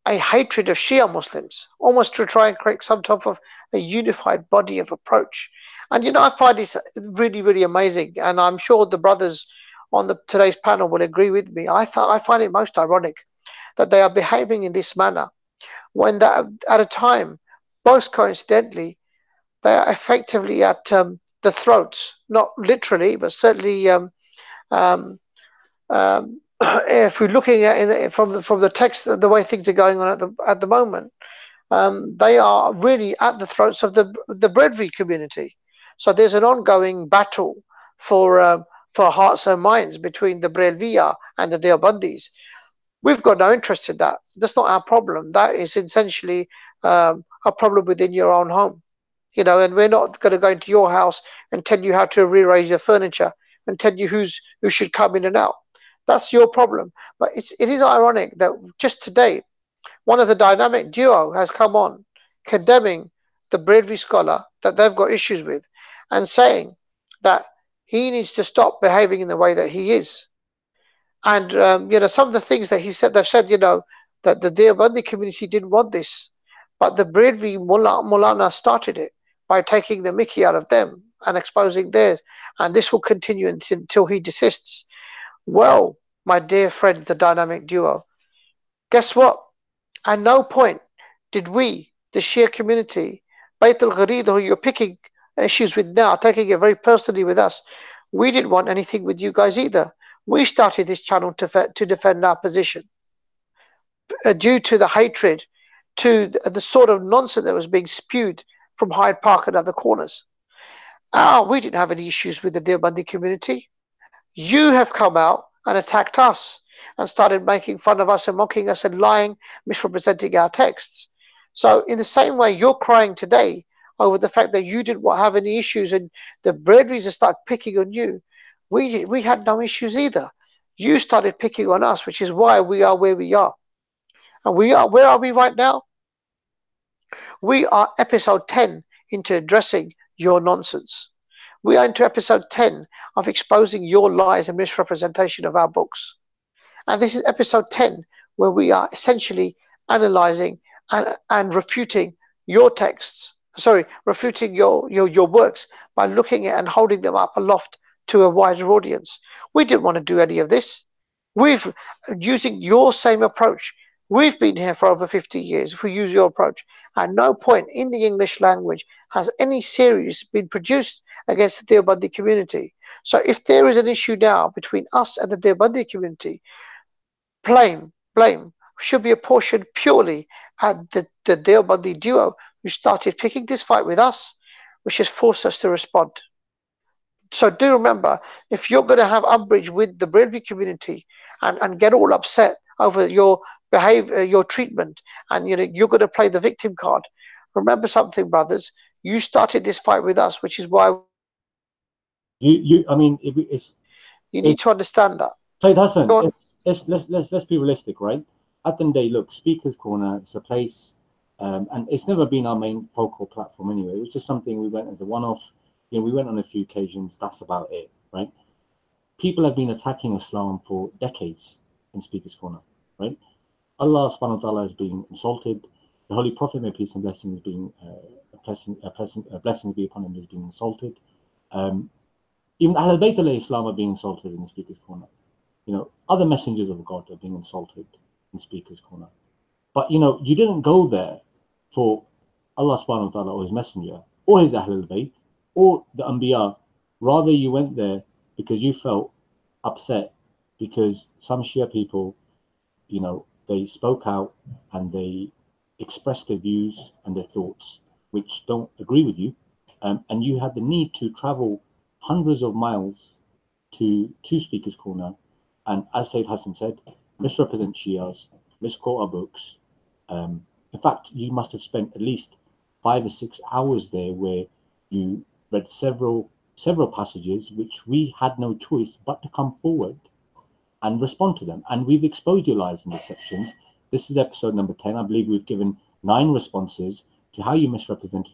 [SPEAKER 1] hatred of Shia Muslims, almost to try and create some type of a unified body of approach. And you know, I find this really, really amazing, and I'm sure the brothers on today's panel will agree with me. I find it most ironic that they are behaving in this manner when that at a time, most coincidentally, they are effectively at the throats, not literally, but certainly if we're looking at it from the text, the way things are going on at the moment, they are really at the throats of the Barelvi community. So there's an ongoing battle for hearts and minds between the Barelvi and the Deobandis. We've got no interest in that. That's not our problem. That is essentially a problem within your own home, you know. And we're not going to go into your house and tell you how to rearrange your furniture and tell you who should come in and out. That's your problem. But it is ironic that just today, one of the dynamic duo has come on condemning the Barelvi scholar that they've got issues with and saying that he needs to stop behaving in the way that he is. And, you know, some of the things that they've said, you know, that the Deobandi community didn't want this, but the Barelvi Mulana started it by taking the mickey out of them and exposing theirs. And this will continue until he desists. Well, my dear friends, the dynamic duo, guess what? At no point did we, the Shia community, Bayt al-Ghadeer, who you're picking issues with now, taking it very personally with us, we didn't want anything with you guys either. We started this channel to defend our position due to the hatred, to the sort of nonsense that was being spewed from Hyde Park and other corners. We didn't have any issues with the Deobandi community. You have come out and attacked us and started making fun of us and mocking us and lying, misrepresenting our texts. So in the same way, you're crying today over the fact that you didn't have any issues and the Barelvis have started picking on you. We had no issues either. You started picking on us, which is why we are where we are. And where are we right now? We are episode 10 into addressing your nonsense. We are into episode 10 of exposing your lies and misrepresentation of our books. And this is episode 10 where we are essentially analyzing and refuting your texts. Sorry, refuting your works by looking at and holding them up aloft to a wider audience. We didn't want to do any of this. We've using your same approach. We've been here for over 50 years. If we use your approach, at no point in the English language has any series been produced against the Deobandi community. So if there is an issue now between us and the Deobandi community, blame should be apportioned purely at the Deobandi duo who started picking this fight with us, which has forced us to respond. So do remember, if you're going to have umbrage with the Barelvi community and get all upset over your behavior, your treatment, and you're going to play the victim card, remember something, brothers. You started this fight with us, which is why
[SPEAKER 2] you
[SPEAKER 1] need to understand that.
[SPEAKER 2] So it hasn't. Let's be realistic, right? At the end of the day, look, Speaker's Corner is a place, and it's never been our main focal platform anyway. It was just something we went as a one-off. We went on a few occasions. That's about it, right? People have been attacking Islam for decades in Speaker's Corner, right? Allah subhanahu wa ta'ala is being insulted. The Holy Prophet, may peace and blessings being a blessing be upon him, is being insulted. Even Ahlul Bayt alayhi Islam are being insulted in the Speaker's Corner. Other messengers of God are being insulted in Speaker's Corner. But you didn't go there for Allah subhanahu wa ta'ala or his messenger or his Ahlul Bayt or the Anbiya. Rather, you went there because you felt upset because some Shia people, they spoke out and they expressed their views and their thoughts, which don't agree with you. And you had the need to travel hundreds of miles to Speaker's Corner. And as Sayyid Hassan said, misrepresent Shias, misquote our books. In fact, you must have spent at least 5 or 6 hours there where you read several passages which we had no choice but to come forward and respond to them. And we've exposed your lies and deceptions. This is episode number 10. I believe we've given 9 responses to how you misrepresent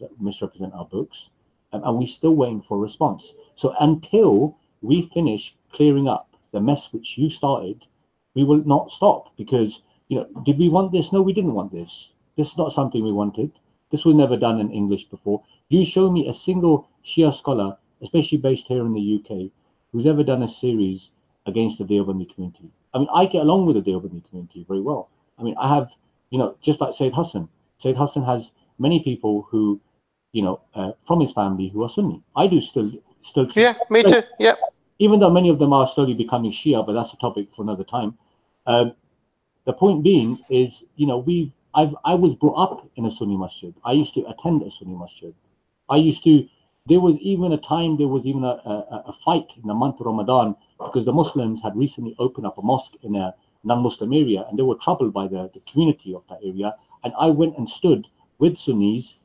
[SPEAKER 2] our books. And we're still waiting for a response. So until we finish clearing up the mess which you started, we will not stop. Because, you know, did we want this? No, we didn't want this. This is not something we wanted. This was never done in English before. You show me a single Shia scholar, especially based here in the UK, who's ever done a series against the Deobandi community. I mean, I get along with the Deobandi community very well. I mean, I have, you know, just like Sayyid Hassan. Sayyid Hassan has many people who, you know, from his family who are Sunni. I do still.
[SPEAKER 1] Yeah, me too. Yeah.
[SPEAKER 2] Even though many of them are slowly becoming Shia, but that's a topic for another time. The point being is, you know, I was brought up in a Sunni masjid. I used to attend a Sunni masjid. There was even a time, there was even a fight in the month of Ramadan, because the Muslims had recently opened up a mosque in a non-Muslim area, and they were troubled by the community of that area. And I went and stood with Sunnis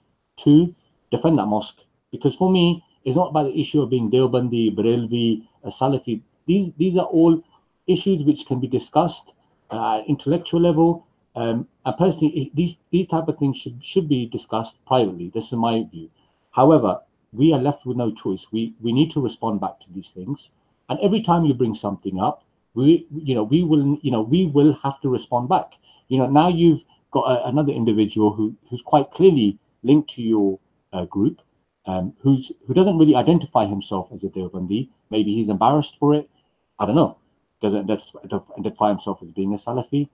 [SPEAKER 2] to defend that mosque. Because for me, it's not about the issue of being Deobandi, Barelvi, Salafi. These are all issues which can be discussed at intellectual level. And personally, these type of things should be discussed privately. This is my view. However, we are left with no choice. We need to respond back to these things. And every time you bring something up, we will have to respond back. You know, now you've got another individual who's quite clearly linked to your group, who doesn't really identify himself as a Deobandi. Maybe he's embarrassed for it. I don't know. Doesn't identify himself as being a Salafi.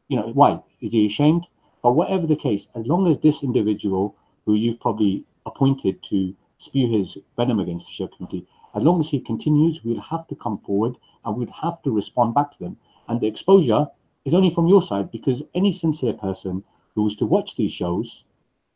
[SPEAKER 2] You know, why? Is he ashamed? But whatever the case, as long as this individual who you've probably appointed to spew his venom against the Shia community, as long as he continues, we'll have to come forward and we'll have to respond back to them. And the exposure is only from your side, because any sincere person who was to watch these shows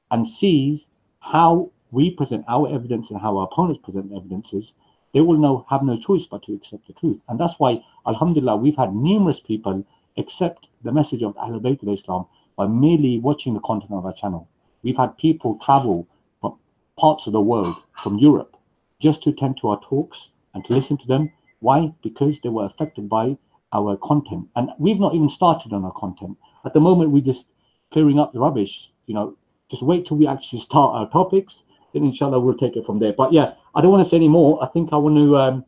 [SPEAKER 2] and sees how we present our evidence and how our opponents present evidences, they will have no choice but to accept the truth. And that's why, alhamdulillah, we've had numerous people accept the message of Ahlul Bayt of Islam by merely watching the content of our channel. We've had people travel from parts of the world, from Europe, just to attend to our talks and to listen to them. Why? Because they were affected by our content. And we've not even started on our content. At the moment, we're just clearing up the rubbish. You know, just wait till we actually start our topics, then inshallah we'll take it from there. But yeah, I don't want to say any more. I think I want to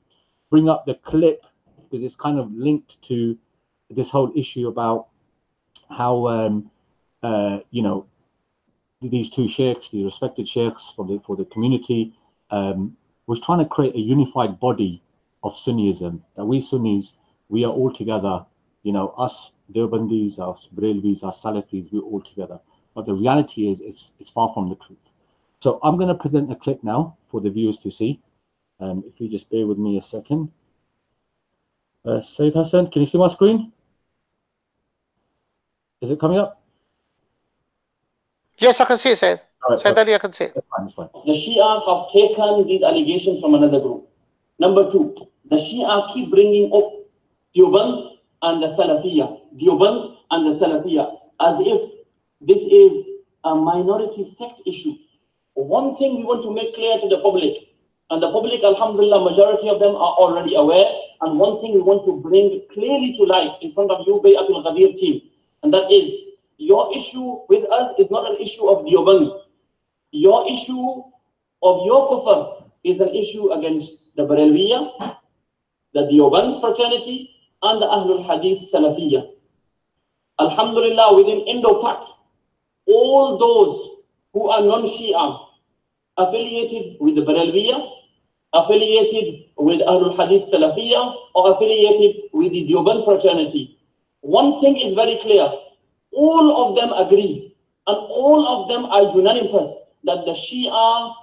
[SPEAKER 2] bring up the clip, because it's kind of linked to this whole issue about how you know, these two sheikhs, the respected sheikhs for the community, was trying to create a unified body of Sunnism, that we Sunnis, we are all together, you know, us Deobandis, us Barelvis, us Salafis, we're all together. But the reality is, it's far from the truth. So I'm going to present a clip now for the viewers to see. If you just bear with me a second. Sayyid Hassan, can you see my screen? Is it coming up?
[SPEAKER 1] Yes, I can see it, Sayyid.
[SPEAKER 2] Right,
[SPEAKER 1] Sayyid Ali, I can see it.
[SPEAKER 2] That's fine.
[SPEAKER 4] The Shia have taken these allegations from another group. Number two, the Shia keep bringing up Deoband and the Salafiyya, Deoband and the Salafiyya, as if this is a minority sect issue. One thing we want to make clear to the public, and the public, alhamdulillah, majority of them are already aware, and one thing we want to bring clearly to light in front of you, Bayatul Ghadeer team, and that is, your issue with us is not an issue of Deoband. Your issue of your kufr is an issue against the Barelviya, the Deoband fraternity, and the Ahlul Hadith Salafiyya. Alhamdulillah, within Indo-Pak, all those who are non-Shia, affiliated with the Barelviya, affiliated with Ahlul Hadith Salafiyya, or affiliated with the Deoband fraternity, one thing is very clear. All of them agree, and all of them are unanimous that the Shia,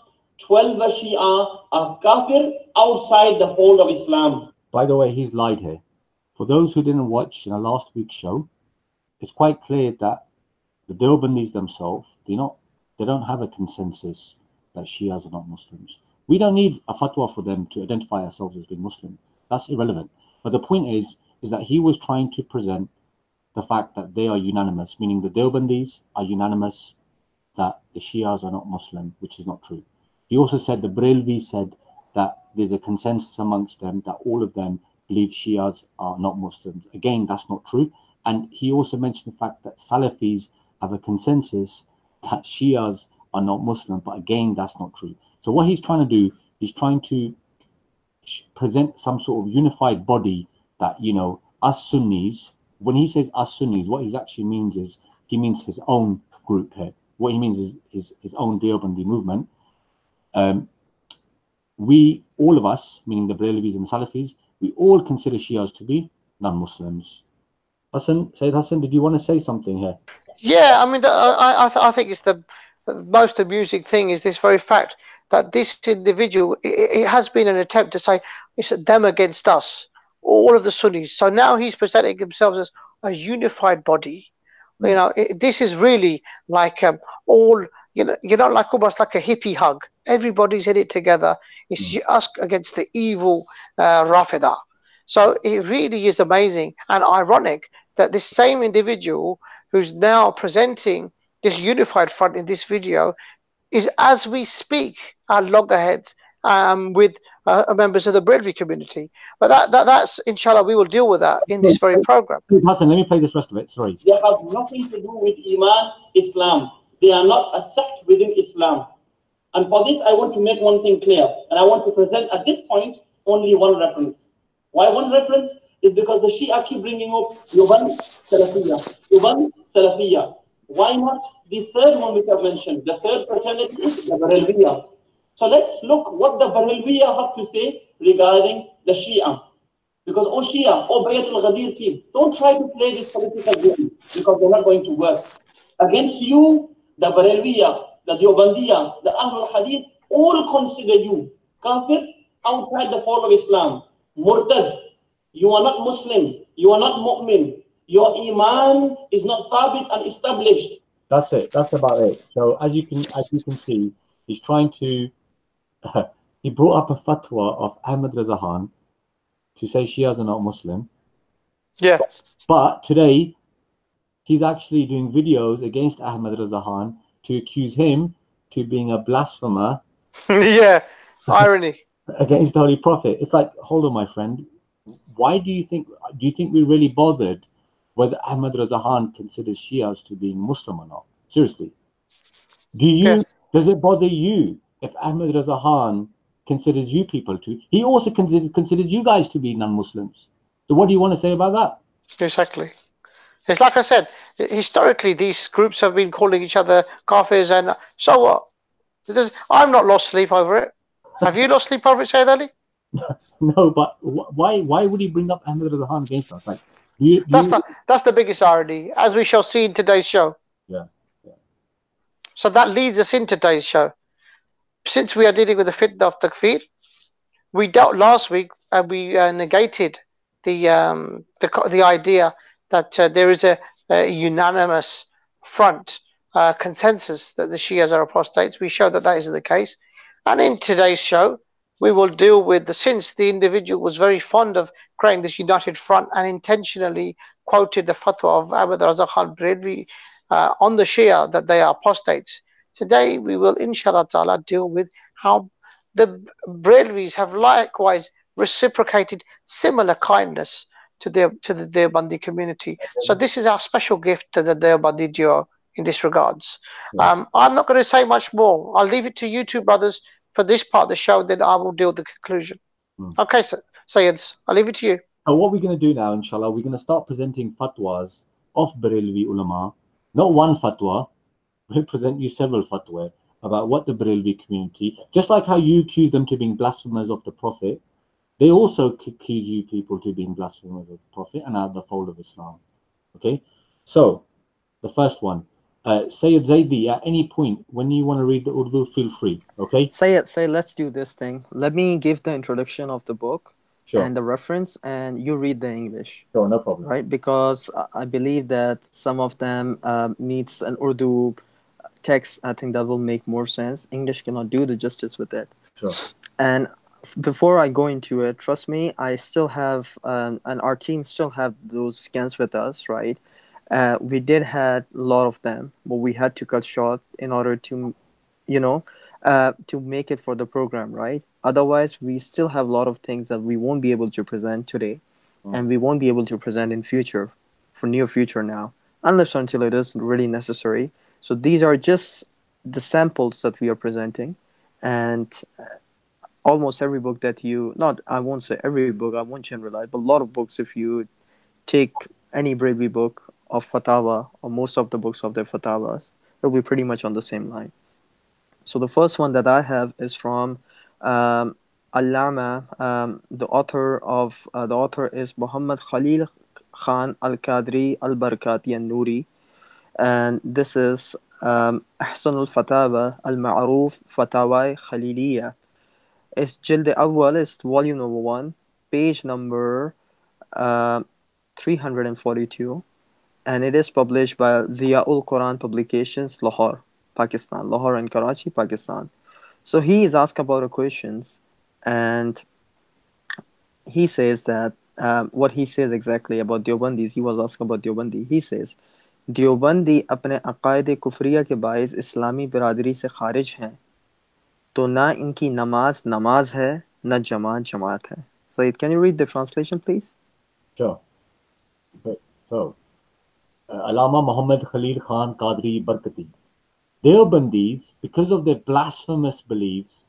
[SPEAKER 4] 12 Shia, are kafir outside the fold of Islam.
[SPEAKER 2] By the way, he's lied here. For those who didn't watch last week's show, it's quite clear that the Deobandis themselves, they don't have a consensus that Shias are not Muslims. We don't need a fatwa for them to identify ourselves as being Muslim. That's irrelevant. But the point is that he was trying to present the fact that they are unanimous, meaning the Deobandis are unanimous that the Shias are not Muslim, which is not true. He also said, the Barelvi said that there's a consensus amongst them that all of them believe Shias are not Muslims. Again, that's not true. And he also mentioned the fact that Salafis have a consensus that Shias are not Muslim, but again, that's not true. So what he's trying to do, he's trying to present some sort of unified body that, you know, us Sunnis, when he says us Sunnis, what he actually means is, he means his own group here. What he means is his own Deobandi movement. We, all of us, meaning the Barelvis and Salafis, we all consider Shias to be non-Muslims. Hassan, Sayyid Hassan, did you want to say something here?
[SPEAKER 1] Yeah, I mean, I think it's the most amusing thing is this very fact that this individual, it has been an attempt to say it's them against us, all of the Sunnis. So now he's presenting himself as a unified body. You know, this is really like all, you know, like almost like a hippie hug. Everybody's in it together. It's us against the evil Rafida. So it really is amazing and ironic that this same individual who's now presenting this unified front in this video is, as we speak, our loggerheads with members of the Barelvi community. But that's, inshallah, we will deal with that in this very program.
[SPEAKER 2] Hassan, let me play this rest of it. Sorry.
[SPEAKER 4] They have nothing to do with Iman, Islam. They are not a sect within Islam. And for this, I want to make one thing clear. And I want to present at this point only one reference. Why one reference? Is because the Shia keep bringing up 𝗦𝗨𝗣𝗢𝗢𝗢𝗢. Why not the third one which I've mentioned? The third fraternity is the Barelvi. So let's look what the Barelvi have to say regarding the Shia. Because, oh Shia, oh Bayat al-Ghadeer team, don't try to play this political game because they're not going to work. Against you, the Barelvi, the Deobandis, the Ahlul Hadith, all consider you Kafir outside the fold of Islam. Murtad. You are not Muslim. You are not mu'min. Your Iman is not thabit and established.
[SPEAKER 2] That's it. That's about it. So as you can see, he's trying to. He brought up a fatwa of 𝗦𝗨𝗣𝗎𝗧𝗓 to say Shias are not Muslim.
[SPEAKER 1] Yeah.
[SPEAKER 2] But today, he's actually doing videos against 𝗦𝗨𝗪𝗧𝗓 to accuse him to being a blasphemer.
[SPEAKER 1] Yeah. Irony.
[SPEAKER 2] Against the Holy Prophet. It's like, hold on, my friend. Why do you think we're really bothered whether 𝗦𝗨𝗪𝗧𝗓 considers Shias to be Muslim or not? Seriously. Does it bother you if 𝗦𝗨𝗪𝗧𝗓 considers you people to? He also considers you guys to be non-Muslims. So what do you want to say about that?
[SPEAKER 1] Exactly. It's like I said, historically these groups have been calling each other kafirs, and so what? I'm not lost sleep over it. Have you lost sleep over it, Sayyid Ali?
[SPEAKER 2] No, but why would he bring up 𝗦𝗨𝗪𝗧𝗓 against us? Like,
[SPEAKER 1] that's the biggest irony, as we shall see in today's show.
[SPEAKER 2] Yeah.
[SPEAKER 1] So that leads us in today's show. Since we are dealing with the fitna of Takfir, we dealt last week and we negated the idea that there is a unanimous front consensus that the Shias are apostates. We showed that isn't the case. And in today's show, we will deal with since the individual was very fond of creating this united front and intentionally quoted the fatwa of 𝗦𝗨𝗪𝗧𝗓 on the Shia that they are apostates. Today we will, inshallah ta'ala, deal with how the Barelvis have likewise reciprocated similar kindness to the Deobandi community. So this is our special gift to the Deobandi duo in this regards. I'm not going to say much more. I'll leave it to you two brothers for this part of the show, then I will deal with the conclusion. Okay, so Sayyids, I'll leave it to you.
[SPEAKER 2] So what we're going to do now, inshallah, we're going to start presenting fatwas of Barelvi ulama. Not one fatwa, we'll present you several fatwa about what the Barelvi community, just like how you accuse them to being blasphemers of the Prophet, they also accuse you people to being blasphemers of the Prophet and out of the fold of Islam. Okay, so the first one, Sayyid Zaidi, at any point when you want to read the Urdu, feel free. Okay,
[SPEAKER 3] Sayyid, let's do this thing. Let me give the introduction of the book. Sure. And the reference, and you read the English.
[SPEAKER 2] Sure, no problem.
[SPEAKER 3] Right, because I believe that some of them needs an Urdu text. I think that will make more sense. English cannot do the justice with it.
[SPEAKER 2] Sure.
[SPEAKER 3] And before I go into it, trust me, I still have, and our team still have those scans with us, right? We did had a lot of them, but we had to cut short in order to, to make it for the program, right? Otherwise, we still have a lot of things that we won't be able to present today, and we won't be able to present in future, for near future now, unless until it is really necessary. So these are just the samples that we are presenting, and almost every book that you, not, I won't say every book, I won't generalize, but a lot of books, if you take any Barelvi book of Fatawa, or most of the books of their Fatawas, it'll be pretty much on the same line. So the first one that I have is from Allama. The author is Muhammad Khalil Khan Al-Qadri Al-Barkati An-Nuri, and this is أحسن الفتاوى المعروف فتاوى خليلية. It's جلد أول, it's volume number 1, page number 342, and it is published by 𝗧𝗨𝗥𝗓𝗕 Publications, Lahore, Pakistan. Lahore and Karachi, Pakistan. So he is asked about a questions, and he says that what he says exactly about Deobandis. He was asked about Deobandi. He says Deobandi अपने अकायद कुफरिया के बायस इस्लामी बिरादरी से खारिज हैं, तो ना इनकी नमाज नमाज है, ना जमात जमात है. So can you read the translation, please?
[SPEAKER 2] Sure. Okay. So, Allama Muhammad Khalil Khan Qadri Barkati. Deobandis, because of their blasphemous beliefs,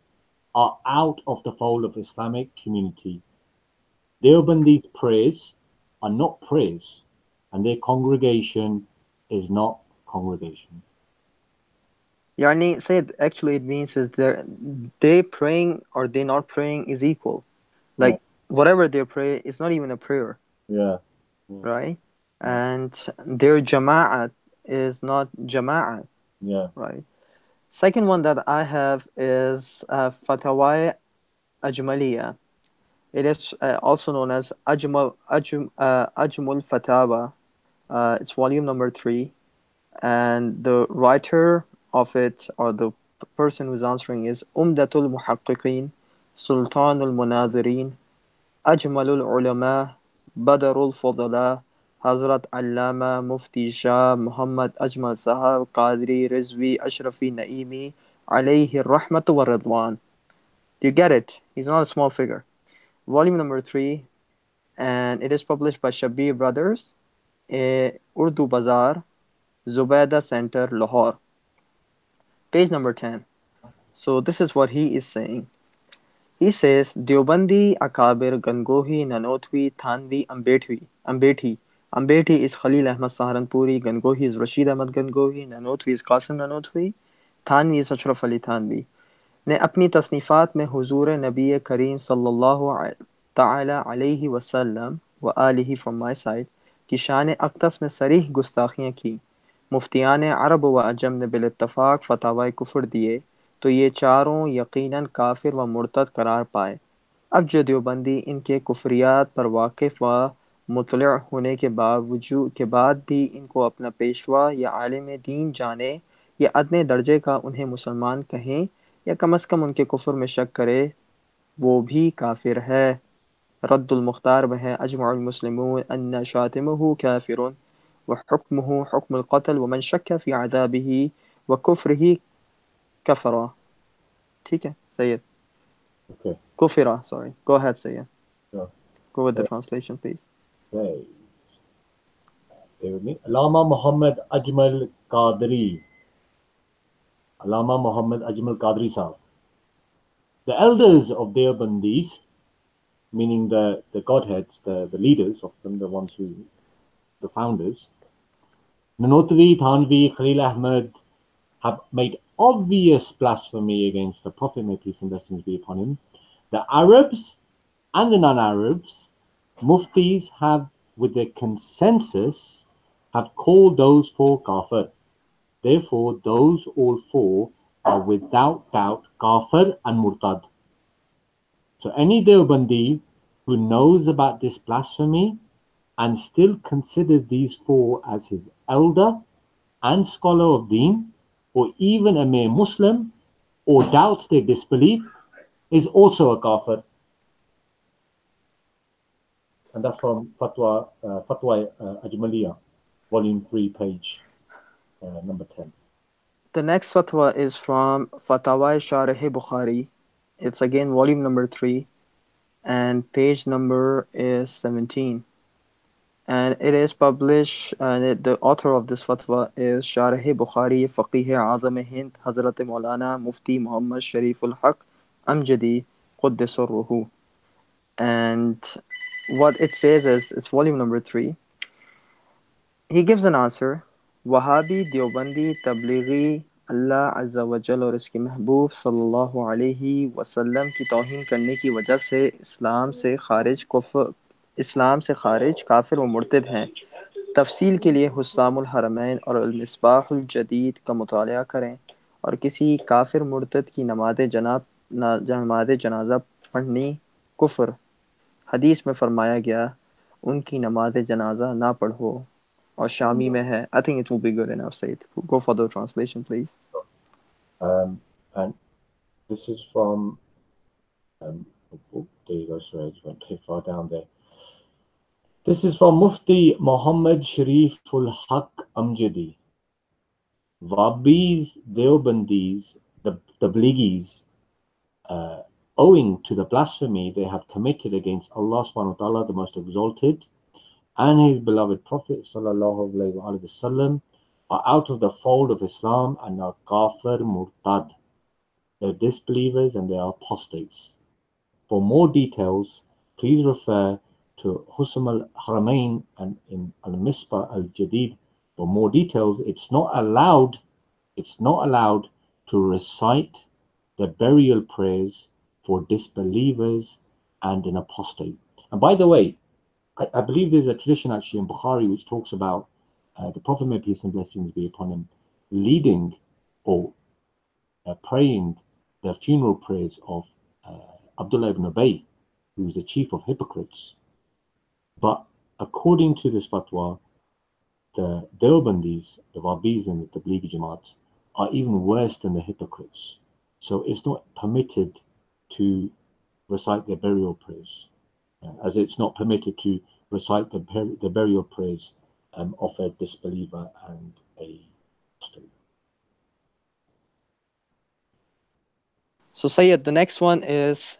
[SPEAKER 2] are out of the fold of Islamic community. Deobandis' prayers are not prayers, and their congregation is not congregation.
[SPEAKER 3] Yani, said actually it means is they praying or they not praying is equal. Like whatever they pray is not even a prayer.
[SPEAKER 2] Yeah.
[SPEAKER 3] Right? Yeah. And their jama'at is not jama'at.
[SPEAKER 2] Yeah.
[SPEAKER 3] Right. Second one that I have is Fatawa Ajmaliya. It is also known as Ajmul Fatawa. It's volume number 3, and the writer of it, or the person who's answering, is Umdatul Muhaqqiqeen, Sultanul Munadhirin, Ajmalul Ulama, Badarul Fudala, Hazrat Allama Mufti Shah Muhammad Ajmal Sahab Qadri Rizvi Ashrafi Naimi alayhi rahmatu wa ridwan. Do you get it? He's not a small figure. Volume number 3, and it is published by Shabir Brothers, Urdu Bazaar, Zubaydah Center, Lahore. Page number 10. So this is what he is saying. He says, Deobandi, Akabir, Gangohi, Nanotwi, Thanvi, Ambedhi is Khalil Ahmad Saharanpuri, Gangohi is Rashid Ahmad Gangohi, Nanotwi is Qasim Nanotwi, Thanvi is Ashraf Ali Thanvi. ने अपनी तसनीफ़ात में हुजूर नबी करीम सल्लल्लाहु ताला अलैहि वसल्लम व आलिही from my side की शान अक़दस में सरीह गुस्ताखियाँ की. मुफ्तियान अरब व अजम ने बिलित्तफ़ाक़ फ़तावाए कुफ़र दिए, तो ये चारों यकीनन काफिर व मुर्तद करार पाए. अब जो देवबंदी इनके कुफरियात पर वाकिफ़ व मुतलिअ होने के बाद भी इनको अपना पेशवा या आलिम दीन जाने या अदने दर्जे का उन्हें मुसलमान कहें या कम अज़ कम उनके कुफ्र में शक करे, वो भी काफिर है. रद्दुल मुख्तार में है अजमउल मुस्लिमून अन्ना शातिमुहु काफिरुन व हुक्मुहु हुक्मुल क़त्ल व मन शक्क फ़ी अज़ाबिही व कुफ्रिही कफ़रा. ठीक है Syed?
[SPEAKER 2] Okay.
[SPEAKER 3] Kufira, sorry. Go ahead, Sayyid.
[SPEAKER 2] Sure.
[SPEAKER 3] Go with the translation, please.
[SPEAKER 2] Okay. Bear with me. Allama Muhammad Ajmal Qadri. Allama Muhammad Ajmal Qadri Sahab. The elders of Deobandis, meaning the godheads, the leaders of them, the ones who, the founders, Nanotwi, Thanvi, Khalil Ahmad, have made obvious blasphemy against the Prophet, may peace and blessings be upon him. The Arabs and the non-Arabs, muftis have, with their consensus, have called those four kafir. Therefore, those all four are without doubt kafir and murtad. So any Deobandi who knows about this blasphemy and still considers these four as his elder and scholar of deen, or even a mere Muslim, or doubts their disbelief, is also a kafir. And that's from Fatwa Ajmaliya, volume 3, page number 10.
[SPEAKER 3] The next fatwa is from Fatawa Sharh Bukhari. It's again volume number 3, and page number is 17. And it is published, and the author of this fatwa is Sharh Bukhari Faqih Azam Hind Hazrat Maulana Mufti Muhammad Shariful Haq Amjadi قدس روحه. And what it says is, it's volume number 3. He gives an answer. Wahhabi, Deobandi, Tablighi, Allah Azza wa Jalla और इसके महबूब सल्लल्लाहु अलैहि वसल्लम की तौहीन करने की वजह से इस्लाम से खारिज काफिर व मुर्तद हैं। तफसील के लिए हुस्सामुल हरमैन और अल-मिस्बाहुल जदीद का मुताला करें, और किसी काफिर मुर्तद की नमाज जनाजा पढ़नी कुफ्र। हदीस में फरमाया गया उनकी नमाज जनाजा ना पढ़ो, और शामी में है. I think it will be good enough, Said. Go for the translation, please.
[SPEAKER 2] And this is from there you go, sorry, I just went too far down there. This is from Mufti Muhammad Shariful Haq Amjadi. Wahhabis, Deobandis, the Tabligis, owing to the blasphemy they have committed against Allah subhanahu wa ta'ala, the most exalted, and his beloved Prophet sallallahu alayhi wasallam, are out of the fold of Islam and are kafir murtad. They're disbelievers and they are apostates. For more details, please refer to 𝗧𝗨𝗥𝗓𝗦𝗖𝗥𝗓𝗙 and in 𝗦𝗨𝗣𝗣𝗢𝗥𝗧. For more details, it's not allowed to recite the burial prayers for disbelievers and an apostate. And by the way, I believe there's a tradition actually in Bukhari which talks about the Prophet, may peace and blessings be upon him, leading or praying the funeral prayers of Abdullah ibn Ubay, who was the chief of hypocrites. But according to this fatwa, the Deobandis, the Wahhabis and the Tablighi Jamaat are even worse than the hypocrites. So it's not permitted to recite their burial prayers, as it's not permitted to recite the burial prayers of a disbeliever and a apostate.
[SPEAKER 3] So Sayyid, the next one is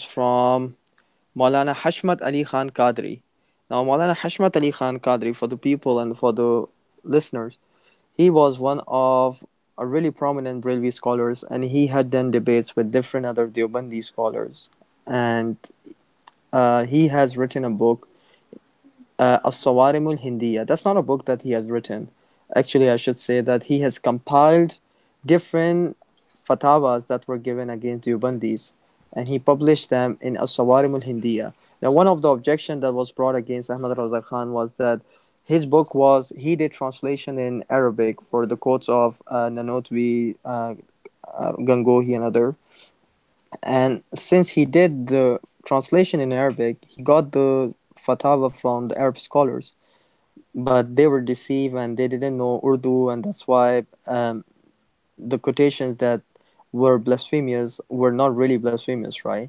[SPEAKER 3] from Maulana Hashmat Ali Khan Qadri. Now, Maulana Hashmat Ali Khan Qadri, for the people and for the listeners, he was one of a really prominent Barelvi scholars, and he had done debates with different other Deobandi scholars. And he has written a book, 𝗧𝗨𝗥𝗓𝗦𝗖𝗥𝗓𝗙. That's not a book that he has written. Actually, I should say that he has compiled different fatwas that were given against Deobandis, and he published them in 𝗧𝗨𝗥𝗓𝗦𝗖𝗥𝗓𝗙. Now, one of the objections that was brought against 𝗦𝗨𝗣𝗣𝗢𝗥 Khan was that his book was, he did translation in Arabic for the quotes of 𝗦𝗨𝗣𝗣𝗢𝗥𝗓𝗦 and other. And since he did the translation in Arabic, he got the fatwa from the Arab scholars, but they were deceived and they didn't know Urdu, and that's why the quotations that were blasphemous were not really blasphemous, right?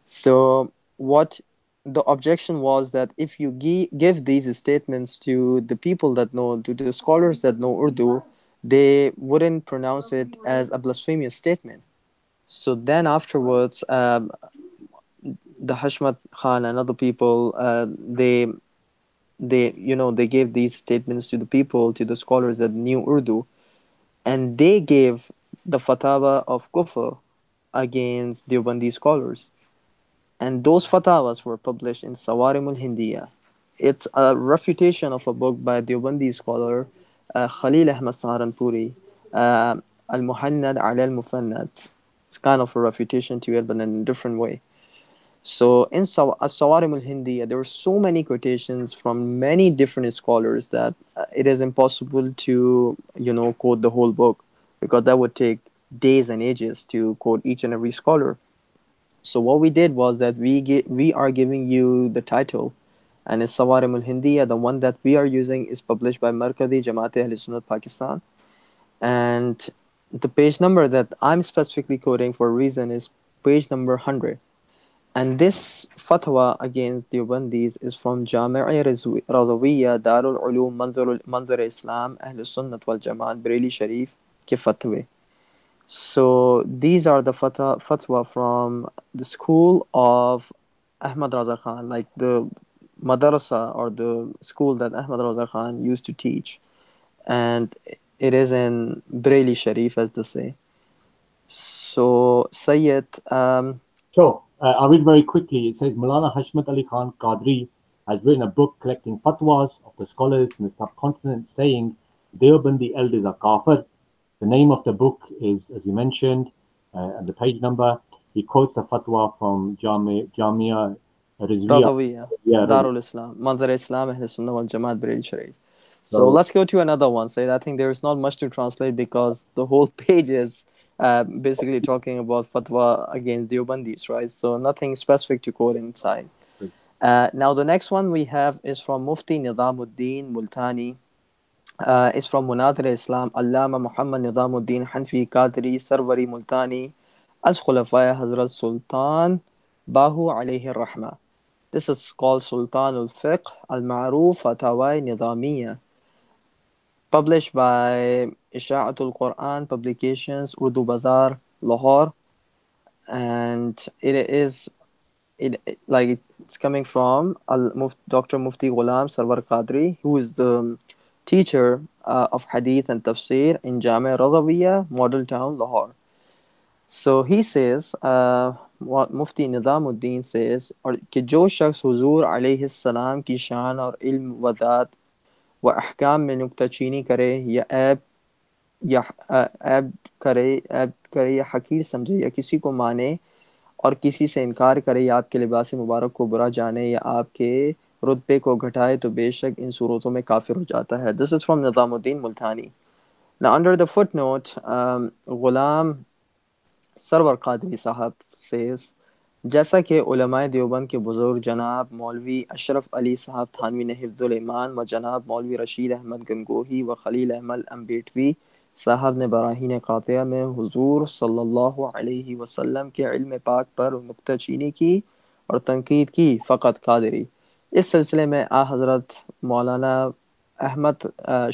[SPEAKER 3] So what the objection was that if you give these statements to the people that know, to the scholars that know Urdu, they wouldn't pronounce it as a blasphemous statement. So then afterwards, the Hashmat Khan and other people, they gave these statements to the people, to the scholars that knew Urdu, and they gave the fatwa of kufr against Deobandi scholars. And those fatwas were published in 𝗧𝗨𝗥𝗓𝗦𝗖𝗥𝗓𝗙. It's a refutation of a book by Deobandi scholar Khalil Ahmad Saharanpuri, Al-Muhannad ala al-Mufannad. It's kind of a refutation to it, but in a different way. So in 𝗧𝗨𝗥𝗓𝗦𝗖𝗥𝗓𝗙, there are so many quotations from many different scholars that it is impossible to, quote the whole book, because that would take days and ages to quote each and every scholar. So what we did was that we are giving you the title, and it's 𝗧𝗨𝗥𝗓𝗦𝗖𝗥𝗓𝗙. The one that we are using is published by Markazi Jamaat Ahl Sunnat Pakistan, and the page number that I'm specifically quoting for a reason is page number 100. And this fatwa against Deobandis is from Jami'a Radawiyya Darul Ulum Manzar Islam Ahl Sunnat wal Jamaat Bareli Sharif ke fatwe. So these are the fatwa from the school of Ahmad Raza Khan, like the madrasa or the school that Ahmad Raza Khan used to teach. And it is in Bareli Sharif, as they say. So, Sayyid,
[SPEAKER 2] Sure. I'll read very quickly. It says Maulana 𝗦𝗨𝗥𝗡𝗦𝗖𝗥𝗓𝗏 Qadri has written a book collecting fatwas of the scholars in the subcontinent saying Deobandi elders are kafir. The name of the book is, as you mentioned, and the page number. He quotes the fatwa from Jamia Rizviya.
[SPEAKER 3] Radawiyya,
[SPEAKER 2] Yeah,
[SPEAKER 3] Darul Islam, Manzar Islam, Ahl Sunnah wal Jamaat, Barelvi Sharif. So
[SPEAKER 2] So-
[SPEAKER 3] let's go to another one. Sayyid, I think there is not much to translate because the whole page is basically talking about fatwa against Deobandis, right? So nothing specific to quote inside. Now the next one we have is from Mufti Nizamuddin Multani. It's from Munazir Islam, Allama Muhammad Nizamuddin Hanfi Qadri Sarwari Multani as Khulafaya Hazrat Sultan Bahu alayhi rahma. This is called Sultan al-Fiqh al-Ma'ruf Fatawai Nizamiyya, published by Isha'atul Quran Publications, Urdu Bazaar, Lahore, and it's coming from Dr. Mufti Ghulam Sarwar Qadri, who is the teacher of Hadith and Tafsir in Jamia Radawiyya, Model Town, Lahore. So he says, what Mufti Nizamuddin says, और कि जो शख्स हुजूर अलैहिस्सलाम की शान और इल्म व ज़ात व अहकाम में नुक्ताचीनी करे या ऐब करे या हकीर समझे या किसी को माने और किसी से इनकार करे या आपके लिबास मुबारक को बुरा जाने या आपके रुतबे को घटाए तो बेशक इन सूरतों में काफिर हो जाता है. This is from Nizamuddin Multani. Now under the footnote, Ghulam Sarwar Qadri साहब says, जैसा कि उलमाए देवबंद के बुजुर्ग जनाब मौलवी अशरफ अली साहब थानवी ने हिफ्जुल ईमान व जनाब मौलवी रशीद अहमद गंगोही व खलील अहमद अम्बेटवी साहब ने बराहीन क़ातिया में हुजूर सल्लल्लाहु अलैहि वसल्लम के इल्म पाक पर नुक्ताचीनी की और तनकीद की, फ़कत कादरी इस सिलसिले में आ हज़रत मौलाना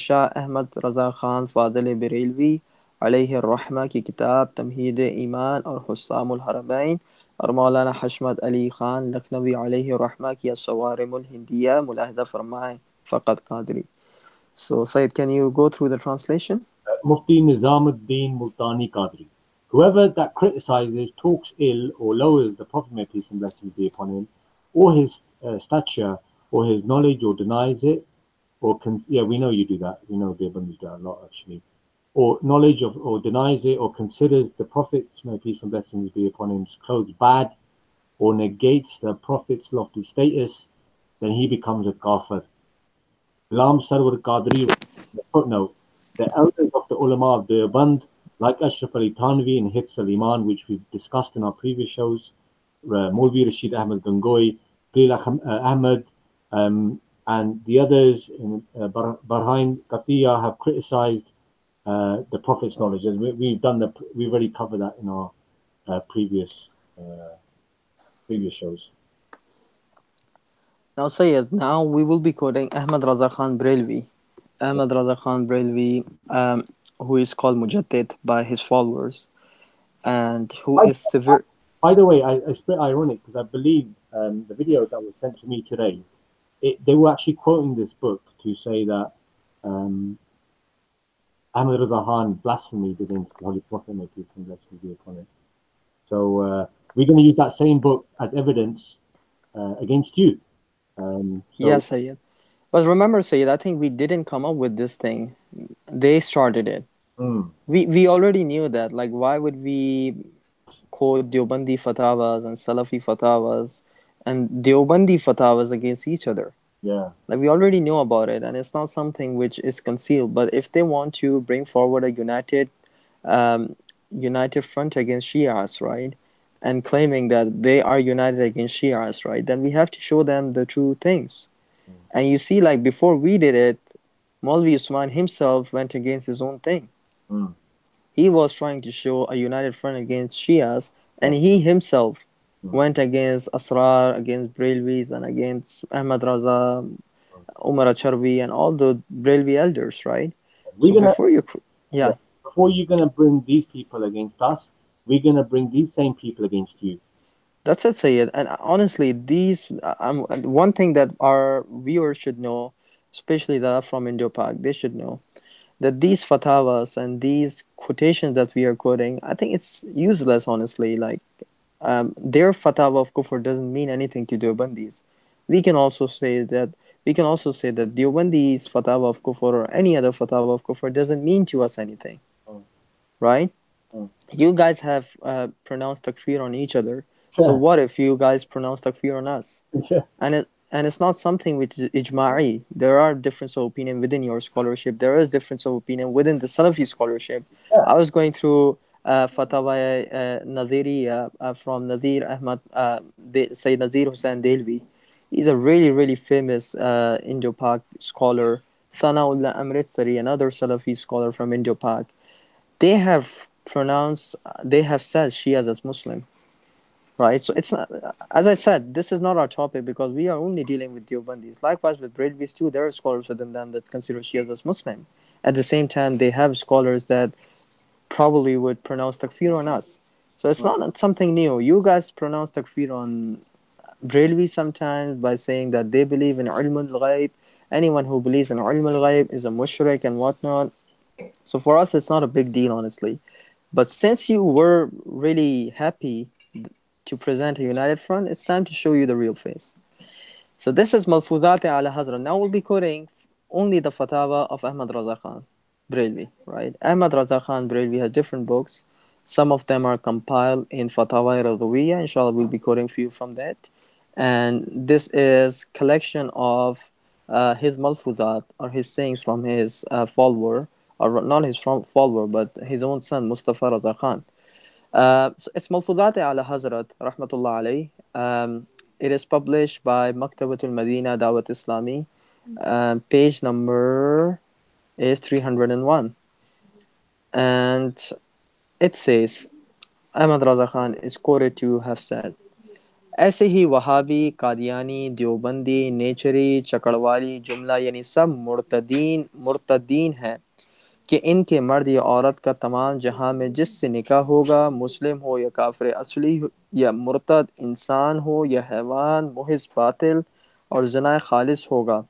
[SPEAKER 3] शाह अहमद रज़ा ख़ान फ़ाज़िल बरेलवी अलैहि रहमा की किताब तमहीद ईमान और हुस्सामुल हरमैन और मौलाना हशमत अली ख़ान लखनवी अलैहि रहमा की अस्सवारिमुल हिंदिया मुलाहिदा फरमाएं, फ़कत Qadri. So Said, can you go through the translation?
[SPEAKER 2] Mufti Nizamuddin Multani Qadri. Whoever that criticizes, talks ill, or lowers the Prophet, may peace and blessings be upon him, or his stature, or his knowledge, or denies it, or we know you do that. We know the Deobandis do that a lot actually. Or knowledge of, or denies it, or considers the Prophet's, may peace and blessings be upon him's clothes bad, or negates the Prophet's lofty status, then he becomes a kafir. Ghulam Sarwar Qadri, footnote, the elders of the ulama of Deoband, like Ashraf Ali Thanvi and Hifz al-Iman, which we've discussed in our previous shows, Maulvi Rashid Ahmad Gangohi, Ahmad, and the others in Barhain Qatiya have criticized the Prophet's knowledge. And we've already covered that in our previous shows.
[SPEAKER 3] Now Sayyid, now we will be quoting Ahmad Raza Khan Barelvi. Ahmad Raza Khan Barelvi, who is called Mujaddid by his followers, and who is severe.
[SPEAKER 2] By the way, it's a bit ironic because I believe the video that was sent to me today, they were actually quoting this book to say that Ahmad Raza Khan blasphemed against the Holy Prophet, may peace and blessings be upon it. So we're going to use that same book as evidence against you.
[SPEAKER 3] Yes, Sayyid. But remember, Sayyid, I think we didn't come up with this thing. They started it. We already knew that. Like, why would we quote Deobandi fatwas and Salafi fatwas and Deobandi fatwas against each other?
[SPEAKER 2] Yeah.
[SPEAKER 3] Like, we already know about it, and it's not something which is concealed. But if they want to bring forward a united front against Shias, right, and claiming that they are united against Shias, right, then we have to show them the true things. And you see, like, before we did it, Maulvi Usman himself went against his own thing. He was trying to show a united front against Shias, and he himself went against Asrar, against Barelvis, and against Ahmad Raza, Umar Acharvi, and all the Barelvi elders, right? Before you're
[SPEAKER 2] going to bring these people against us, we're going to bring these same people against you.
[SPEAKER 3] That's it, Sayyid. And honestly, these one thing that our viewers should know, especially that are from Indo-Pak, they should know that these fatawas and these quotations that we are quoting, I think it's useless, honestly. Like, their fatwa of kufr doesn't mean anything to Deobandis. We can also say that Deobandis fatwa of kufr or any other fatwa of kufr doesn't mean to us anything, right? You guys have pronounced takfir on each other. So
[SPEAKER 2] Sure.
[SPEAKER 3] what if you guys pronounce takfir on us?
[SPEAKER 2] Yeah.
[SPEAKER 3] And it's not something which is ijma'i. There are difference of opinion within your scholarship. There is difference of opinion within the Salafi scholarship.
[SPEAKER 2] Yeah.
[SPEAKER 3] I was going through Fatawa Nadhiriya from Nadir Ahmad Sayyid Nazir Hussain Delvi. He's a really, really famous Indo-Pak scholar. 𝗧𝗨𝗥𝗓𝗦𝗢𝗓 𝗬𝗓𝗓𝗏, another Salafi scholar from Indo-Pak. They have said Shias as Muslim, right? So it's not, as I said, this is not our topic because we are only dealing with Deobandis. Likewise with Barelvis too, there are scholars within them that consider Shias as Muslim. At the same time, they have scholars that probably would pronounce takfir on us. So it's not something new. You guys pronounce takfir on Barelvi sometimes by saying that they believe in 𝗦𝗨𝗣𝗣𝗢𝗢. Anyone who believes in 𝗦𝗨𝗣𝗣𝗢𝗢 is a mushrik and whatnot. So for us, it's not a big deal, honestly. But since you were really happy to present a united front, it's time to show you the real face. So this is 𝗦𝗨𝗣𝗣𝗢𝗧𝗏. Now we'll be quoting only the fatwa of Ahmad Raza Khan Barelvi, right? Ahmad Raza Khan Barelvi has different books. Some of them are compiled in Fatawa Radawiyya. Inshallah, we'll be quoting a few from that. And this is collection of his malfuzat, or his sayings from his follower, or not his follower, but his own son, Mustafa Raza Khan. So it's Malfuzat ala Hazrat, Rahmatullah alayh. It is published by Maktabatul Madina Dawat Islami. Page number is 301. And it says, Ahmad Raza Khan is quoted to have said, ऐसे ही वहाबी, कादियानी, देवबंदी, नेचरी, चकड़वाली, जुमला यानी सब मुर्तदीन है कि इनके मर्द या औरत का तमाम जहां में जिससे निकाह होगा, मुस्लिम हो या काफिर असली या मुर्तद, इंसान हो या हैवान, मुहिस बातिल और ज़िना खालिस होगा,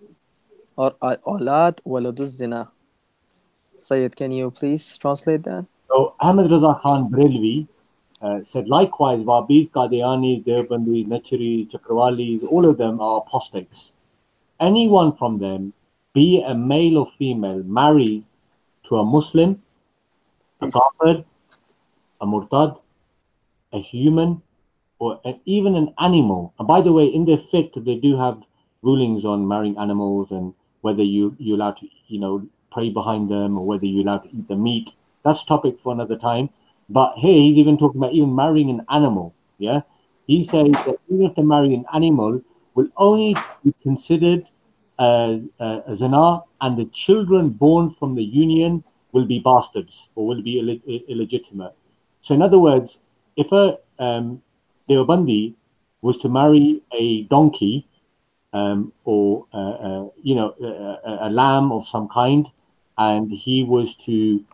[SPEAKER 3] और औलाद वलदुज़ ज़िना. Sayyid, can you please translate that?
[SPEAKER 2] So Ahmed Raza Khan Barelvi said, likewise, Wahhabis, Qadianis, Deobandis, Nechari, Chakrawalis, all of them are apostates. Anyone from them, be it a male or female, married to a Muslim, a kafir, a murtad, a human, or even an animal. And by the way, in their fiqh, they do have rulings on marrying animals and whether you're allowed to, pray behind them or whether you're allowed to eat the meat. That's a topic for another time. But here he's even talking about even marrying an animal. Yeah, he says that even if they marry an animal, will only be considered as a zina, and the children born from the union will be bastards or will be illegitimate. So in other words, if a Deobandi was to marry a donkey or a lamb of some kind, and he was to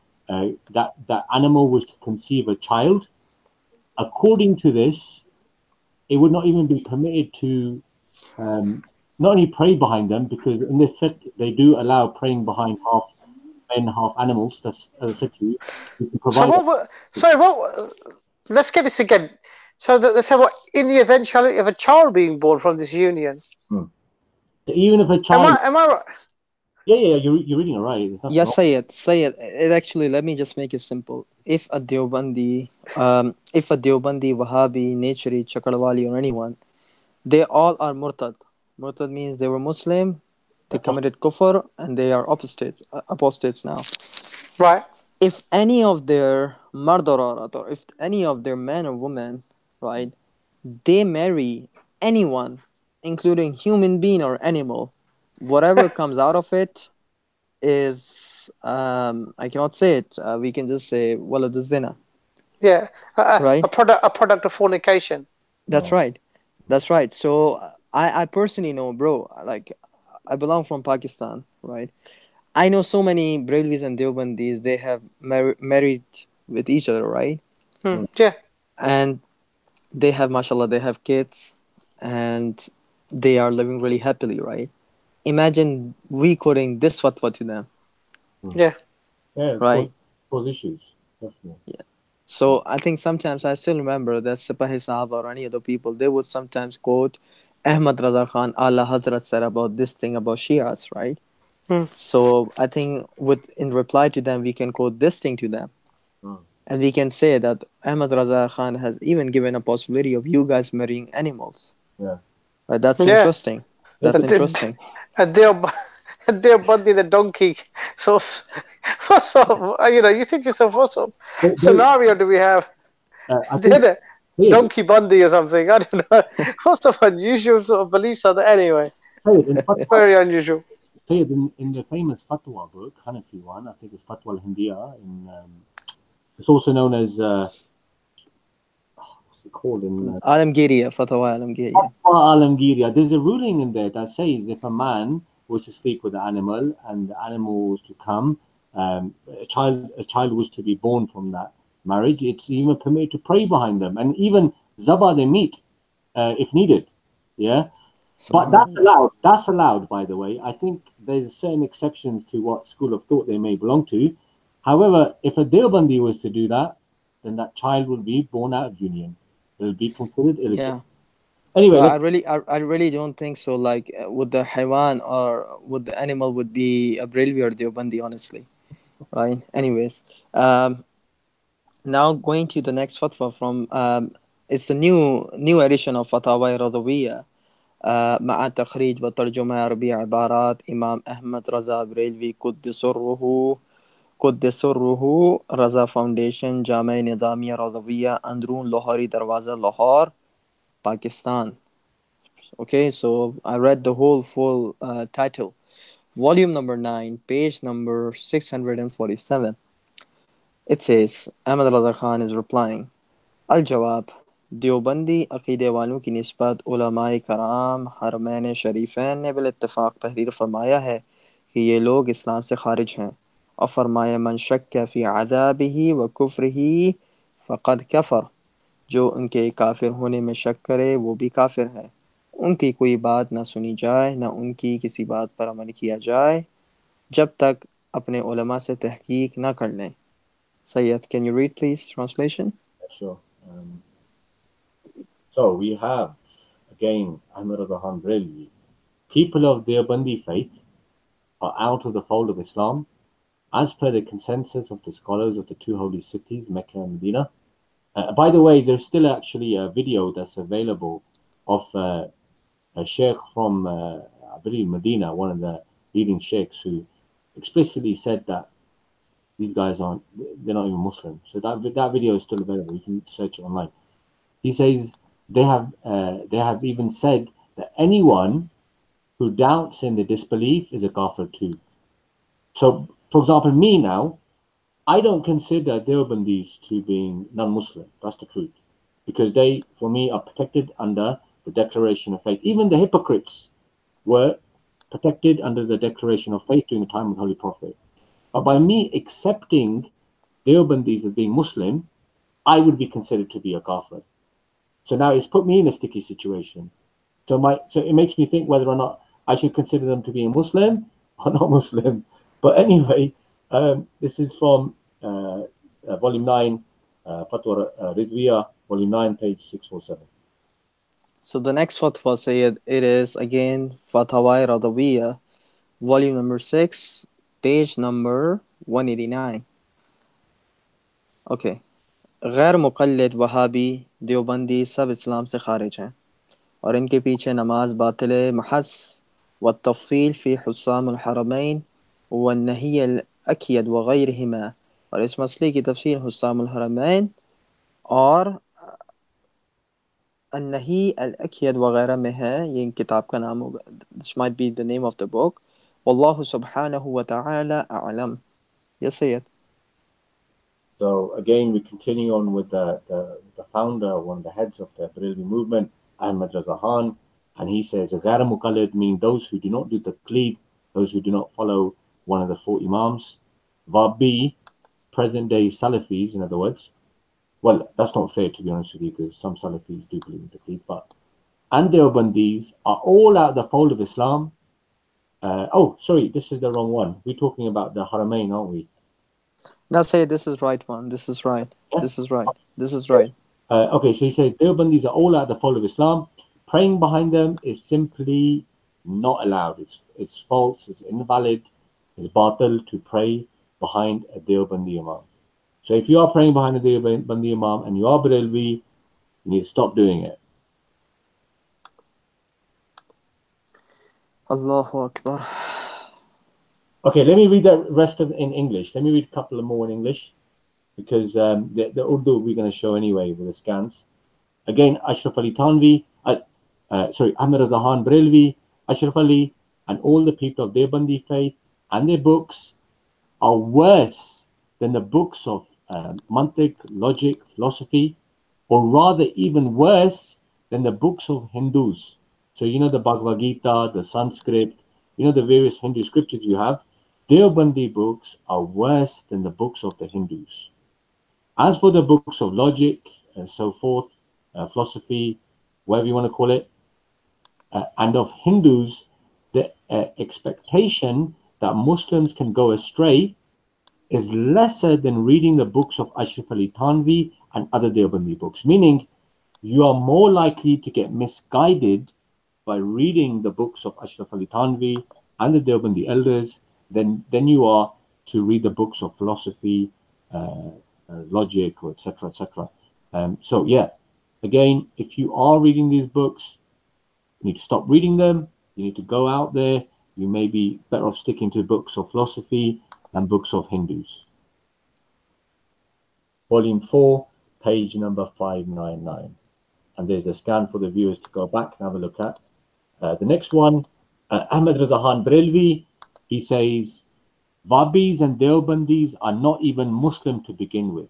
[SPEAKER 2] that animal was to conceive a child, according to this, it would not even be permitted to not only pray behind them, because in the fiqh they do allow praying behind half men, half animals. That's as I said to you.
[SPEAKER 1] Let's get this again. So they say what in the eventuality of a child being born from this union.
[SPEAKER 2] Even if a child,
[SPEAKER 1] am I right?
[SPEAKER 2] Yeah, you're reading it right.
[SPEAKER 3] Yes, Sayyid. It actually, let me just make it simple. If a Deobandi, Wahhabi, Nechari, Chakradwali, or anyone, they all are murtad. Murtad means they were Muslim, they committed kufr, and they are apostates now.
[SPEAKER 1] Right.
[SPEAKER 3] If any of their mardarat, or if any of their man or woman, right, they marry anyone, including human being or animal, whatever comes out of it is, I cannot say it. We can just say walad zina.
[SPEAKER 1] Yeah,
[SPEAKER 3] right.
[SPEAKER 1] A product of fornication.
[SPEAKER 3] That's right. So I personally know, bro. Like, I belong from Pakistan, right? I know so many Barelvis and Deobandis. They have married with each other, right?
[SPEAKER 1] Yeah.
[SPEAKER 3] And they have, mashallah, they have kids, and they are living really happily, right? Imagine we quoting this fatwa to them.
[SPEAKER 1] Yeah.
[SPEAKER 2] Yeah,
[SPEAKER 3] right?
[SPEAKER 2] cause issues, definitely.
[SPEAKER 3] Yeah. So I think sometimes I still remember that Sipahi Sahaba or any other people, they would sometimes quote Ahmad Raza Khan, Allah Hazrat said about this thing about Shias, right?
[SPEAKER 1] Hmm.
[SPEAKER 3] So I think with in reply to them, we can quote this thing to them.
[SPEAKER 2] Mm.
[SPEAKER 3] And we can say that Ahmad Raza Khan has even given a possibility of you guys marrying animals.
[SPEAKER 2] Yeah.
[SPEAKER 3] Right? That's
[SPEAKER 1] Yeah.
[SPEAKER 3] interesting. That's
[SPEAKER 1] And
[SPEAKER 3] interesting.
[SPEAKER 1] Deobandi the donkey. So, what sort of, you think to yourself, what sort of
[SPEAKER 2] They,
[SPEAKER 1] scenario do we have?
[SPEAKER 2] I think
[SPEAKER 1] They're
[SPEAKER 2] Sayyid,
[SPEAKER 1] Donkey Bundy or something. I don't know. What sort of unusual sort of beliefs are there? Anyway,
[SPEAKER 2] Sayyid in fatwa,
[SPEAKER 1] very unusual.
[SPEAKER 2] Sayyid in the famous fatwa book, Hanafi one, I think it's Fatwa al-Hindiya. It's also known as what's it called in
[SPEAKER 3] Alamgiriya, Fatwa Alamgiriya.
[SPEAKER 2] Alamgiriya. There's a ruling in there that says if a man was to sleep with an animal and the animal was to come, a child was to be born from that marriage, it's even permitted to pray behind them and even zabah their meat if needed. Yeah. But that's
[SPEAKER 3] Subhanallah.
[SPEAKER 2] allowed. That's allowed, by the way. I think there's certain exceptions to what school of thought they may belong to. However, if a Deobandi was to do that, then that child will be born out of union. It will be considered illegitimate.
[SPEAKER 3] Yeah.
[SPEAKER 2] Anyway,
[SPEAKER 3] But I really don't think so. Like would the haywan or would the animal would be a Barelvi or Deobandi, honestly, right? Anyways, now going to the next fatwa from it's the new edition of Fatawa Radawiyya مع تخريج وترجمة ربيع عبارات إمام أحمد رضا بريلوي قدس سره رضا foundation جامع نظامیہ رضویہ اندرون لاہوری دروازہ Lahore Pakistan. Okay, so I read the whole full title. Volume number 9, page number 647. It says, Ahmad Raza Khan is replying, Al-Jawab, Deobandi عقیدے والوں کی نسبت علماء کرام حرمین شریفین نے بالاتفاق تحریر فرمایا ہے کہ یہ لوگ اسلام سے خارج ہیں اور فرمایا من شک فی عذابہ و کفرہ فقد کفر، جو ان کے کافر ہونے میں شک کرے وہ بھی کافر ہے، ان کی کوئی بات نہ سنی جائے نہ ان کی کسی بات پر عمل کیا جائے جب تک اپنے علماء سے تحقیق نہ کر لیں. Sayyid, can you read please translation?
[SPEAKER 2] sure. So we have again Ahmad Rahan Barelvi. People of the Deobandi faith are out of the fold of Islam, as per the consensus of the scholars of the two holy cities, Mecca and Medina. By the way, there's still actually a video that's available of a sheikh from, I believe, Medina, one of the leading sheikhs, who explicitly said that these guys they're not even Muslim. So that video is still available. You can search it online. He says they have even said that anyone who doubts in the disbelief is a kafir too. So, for example, me now, I don't consider Deobandis to being non-Muslim. That's the truth, because they, for me, are protected under the Declaration of Faith. Even the hypocrites were protected under the Declaration of Faith during the time of the Holy Prophet. But by me accepting Deobandis as being Muslim, I would be considered to be a kafir. So now it's put me in a sticky situation. So it makes me think whether or not I should consider them to be a Muslim or not Muslim. But anyway, this is from volume 9, Fatwa Ridwiya, volume 9, page 647.
[SPEAKER 3] So the next fatwa, Sayyid, it is again Fatawa Radawiyya, volume number 6, page number 189. Okay. غیر مقلد وہابی دیوبندی سب اسلام سے خارج ہیں اور ان کے پیچھے نماز باطل محض والتفصیل فی حسام الحرمین والنہی الاکید وغیرہما، اور اس مسئلے کی تفصیل حسام الحرمین اور النہی الاکید وغیرہ میں ہے. یہ ان کتاب کا نام ہوگا. This might be the name of the book. واللہ سبحانہ وتعالی اعلم. Yes, Sayyid.
[SPEAKER 2] So again, we continue on with the founder, one of the heads of the Barelvi movement, Ahmad Raza Khan, and he says, Agara Muqallid, meaning those who do not do taqleed, those who do not follow one of the 4 Imams. Vabi, present day Salafis, in other words. Well, that's not fair, to be honest with you, because some Salafis do believe in taqleed, but and Deobandis are all out the fold of Islam. Oh, sorry, this is the wrong one. We're talking about the Haramain, aren't we?
[SPEAKER 3] Now say this is right one. This is right.
[SPEAKER 2] Yeah.
[SPEAKER 3] This is right. This is right.
[SPEAKER 2] Okay, so he says Deobandis are all out the fold of Islam. Praying behind them is simply not allowed. It's false. It's invalid. It's batil to pray behind a Deobandi Imam. So if you are praying behind a Deobandi Imam and you are Barelvi, you need to stop doing it.
[SPEAKER 3] Allahu Akbar.
[SPEAKER 2] Okay, let me read the rest of in English. Let me read a couple of more in English, because the Urdu we're going to show anyway with the scans. Again, 𝗧𝗨𝗥𝗓𝗦𝗧𝗜𝗢𝗙, Barelvi, Ashraf Ali, and all the people of Deobandi faith and their books are worse than the books of mantiq, logic, philosophy, or rather even worse than the books of Hindus. So you know the Bhagavad Gita, the Sanskrit, you know the various Hindu scriptures you have. Deobandi books are worse than the books of the Hindus. As for the books of logic and so forth, philosophy, whatever you want to call it, and of Hindus, the expectation that Muslims can go astray is lesser than reading the books of 𝗧𝗨𝗥𝗓𝗦𝗧𝗜𝗢𝗙 and other Deobandi books, meaning you are more likely to get misguided by reading the books of 𝗧𝗨𝗥𝗓𝗦𝗧𝗑 and the Deobandi elders than you are to read the books of philosophy, logic, or etc. etc. So yeah, again, if you are reading these books, you need to stop reading them. You need to go out there. You may be better off sticking to books of philosophy and books of Hindus. Volume 4, page number 599. And there's a scan for the viewers to go back and have a look at. The next one, Ahmed Raza Khan Barelvi, he says, Wahhabis and Deobandis are not even Muslim to begin with.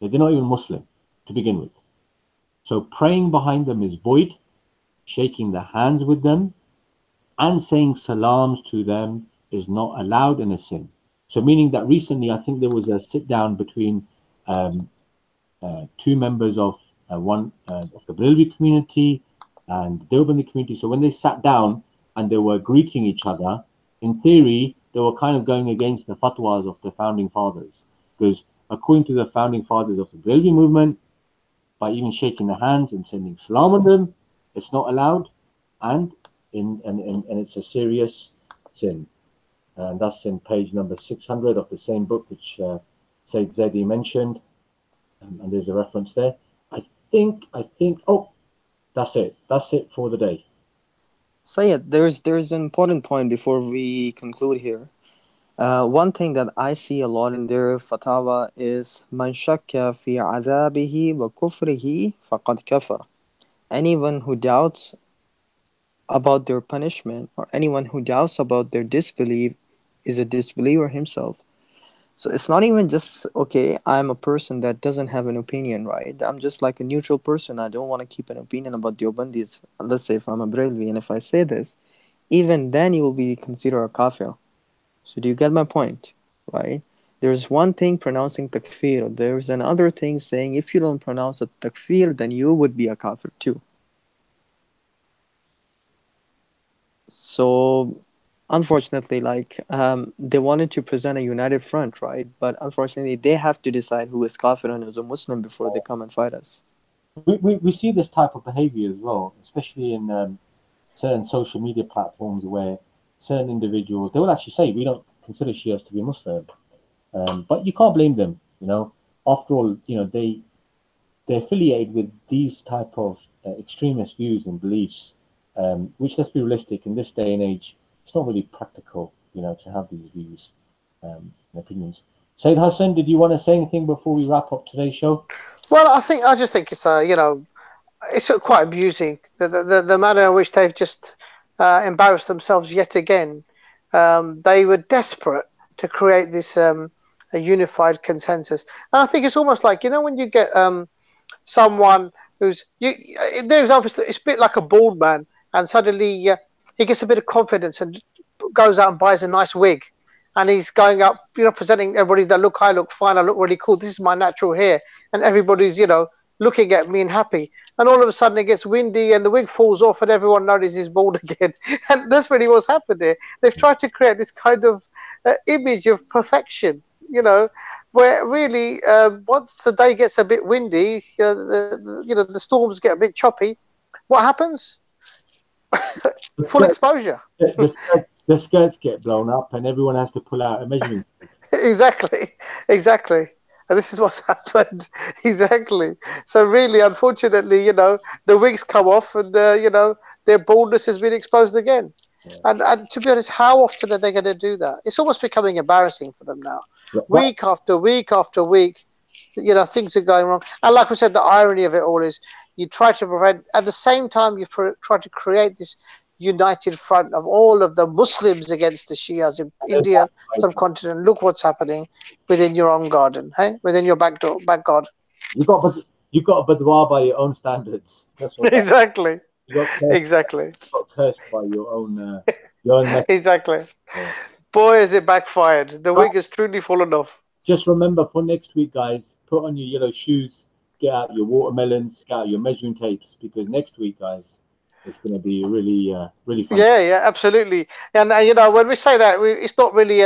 [SPEAKER 2] They're not even Muslim to begin with. So praying behind them is void, shaking the hands with them, and saying salams to them is not allowed and a sin. So meaning that recently, I think there was a sit down between two members of one of the Barelvi community and the Deobandi community. So when they sat down and they were greeting each other, in theory, they were kind of going against the fatwas of the founding fathers. Because according to the founding fathers of the Barelvi movement, by even shaking the hands and sending salam on them, it's not allowed, and it's a serious sin. And that's in page number 600 of the same book which 𝗧𝗨𝗥𝗓𝗦 mentioned, and there's a reference there. I think, oh, that's it for the day.
[SPEAKER 3] Sayyid, there's an important point before we conclude here. One thing that I see a lot in their fatwa is مَنْ شَكَّ فِي عَذَابِهِ وَكُفْرِهِ فَقَدْ كَفَرَ. Anyone who doubts about their punishment, or anyone who doubts about their disbelief, is a disbeliever himself. So it's not even just, okay, I'm a person that doesn't have an opinion, right? I'm just like a neutral person. I don't want to keep an opinion about Deobandis. Let's say if I'm a Barelvi, and if I say this, even then you will be considered a kafir. So do you get my point, right? There's one thing pronouncing takfir. There's another thing saying if you don't pronounce a takfir, then you would be a kafir too. So unfortunately, like they wanted to present a united front, right? But unfortunately, they have to decide who is kafir and who is a Muslim before they come and fight us.
[SPEAKER 2] We see this type of behavior as well, especially in certain social media platforms where certain individuals, they will actually say, we don't consider Shias to be Muslim. But you can't blame them, you know. After all, you know, they're affiliated with these type of extremist views and beliefs, which, let's be realistic, in this day and age, it's not really practical, you know, to have these views and opinions. Sayyid Hassan, did you want to say anything before we wrap up today's show?
[SPEAKER 1] Well, I just think it's you know, it's quite amusing the manner in which they've just embarrassed themselves yet again. They were desperate to create this a unified consensus, and I think it's almost like, you know, when you get someone who's their example, it's a bit like a bald man, and suddenly he gets a bit of confidence and goes out and buys a nice wig, and he's going up, you know, presenting everybody that look, I look fine, I look really cool, this is my natural hair, and everybody's, you know, looking at me and happy, and all of a sudden it gets windy and the wig falls off and everyone notices he's bald again. And that's really what's happened there. They've tried to create this kind of image of perfection, you know, where really once the day gets a bit windy, the storms get a bit choppy. What happens? Full exposure.
[SPEAKER 2] The skirts get blown up, and everyone has to pull out a measuring tape.
[SPEAKER 1] Exactly. And this is what's happened. Exactly. So really, unfortunately, the wigs come off, and their baldness has been exposed again.
[SPEAKER 2] Yeah.
[SPEAKER 1] And to be honest, how often are they going to do that? It's almost becoming embarrassing for them now.
[SPEAKER 2] Right.
[SPEAKER 1] Week after week after week, things are going wrong. And like we said, the irony of it all is you try to prevent, at the same time you try to create this united front of all of the Muslims against the Shias in India subcontinent. Look what's happening within your own garden, hey? Within your back garden.
[SPEAKER 2] You got a boudoir by your own standards. That's what
[SPEAKER 1] Exactly.
[SPEAKER 2] Exactly. You got cursed by your own method.
[SPEAKER 1] Exactly.
[SPEAKER 2] Yeah.
[SPEAKER 1] Boy, has it backfired. The wig has truly fallen off.
[SPEAKER 2] Just remember, for next week, guys, put on your yellow shoes, get out your watermelons, get out your measuring tapes, because next week, guys, it's going to be really fun.
[SPEAKER 1] Yeah, absolutely. And when we say that, it's not really.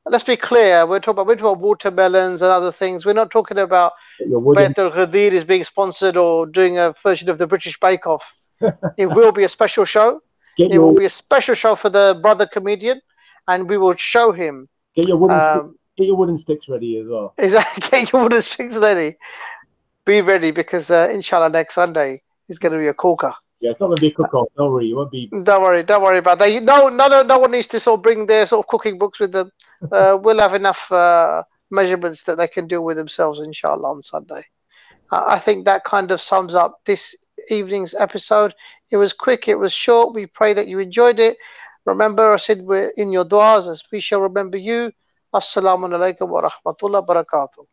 [SPEAKER 1] Let's be clear. We're talking about watermelons and other things. We're not talking about Ghadeer is being sponsored or doing a version of the British Bake Off. It will be a special show. It will be a special show for the brother comedian, and we will show him.
[SPEAKER 2] Get your wooden sticks ready as well.
[SPEAKER 1] Exactly. Get your wooden sticks ready. Be ready, because inshallah next Sunday is going to be a corker.
[SPEAKER 2] Yeah, it's not going to be a cook-off. Don't worry, it won't be.
[SPEAKER 1] Don't worry about that. No one needs to sort of bring their sort of cooking books with them. We'll have enough measurements that they can do with themselves, inshallah, on Sunday. I think that kind of sums up this evening's episode. It was quick, it was short. We pray that you enjoyed it. Remember, I said we're in your du'as as we shall remember you. Assalamu alaikum wa rahmatullahi wa barakatuh.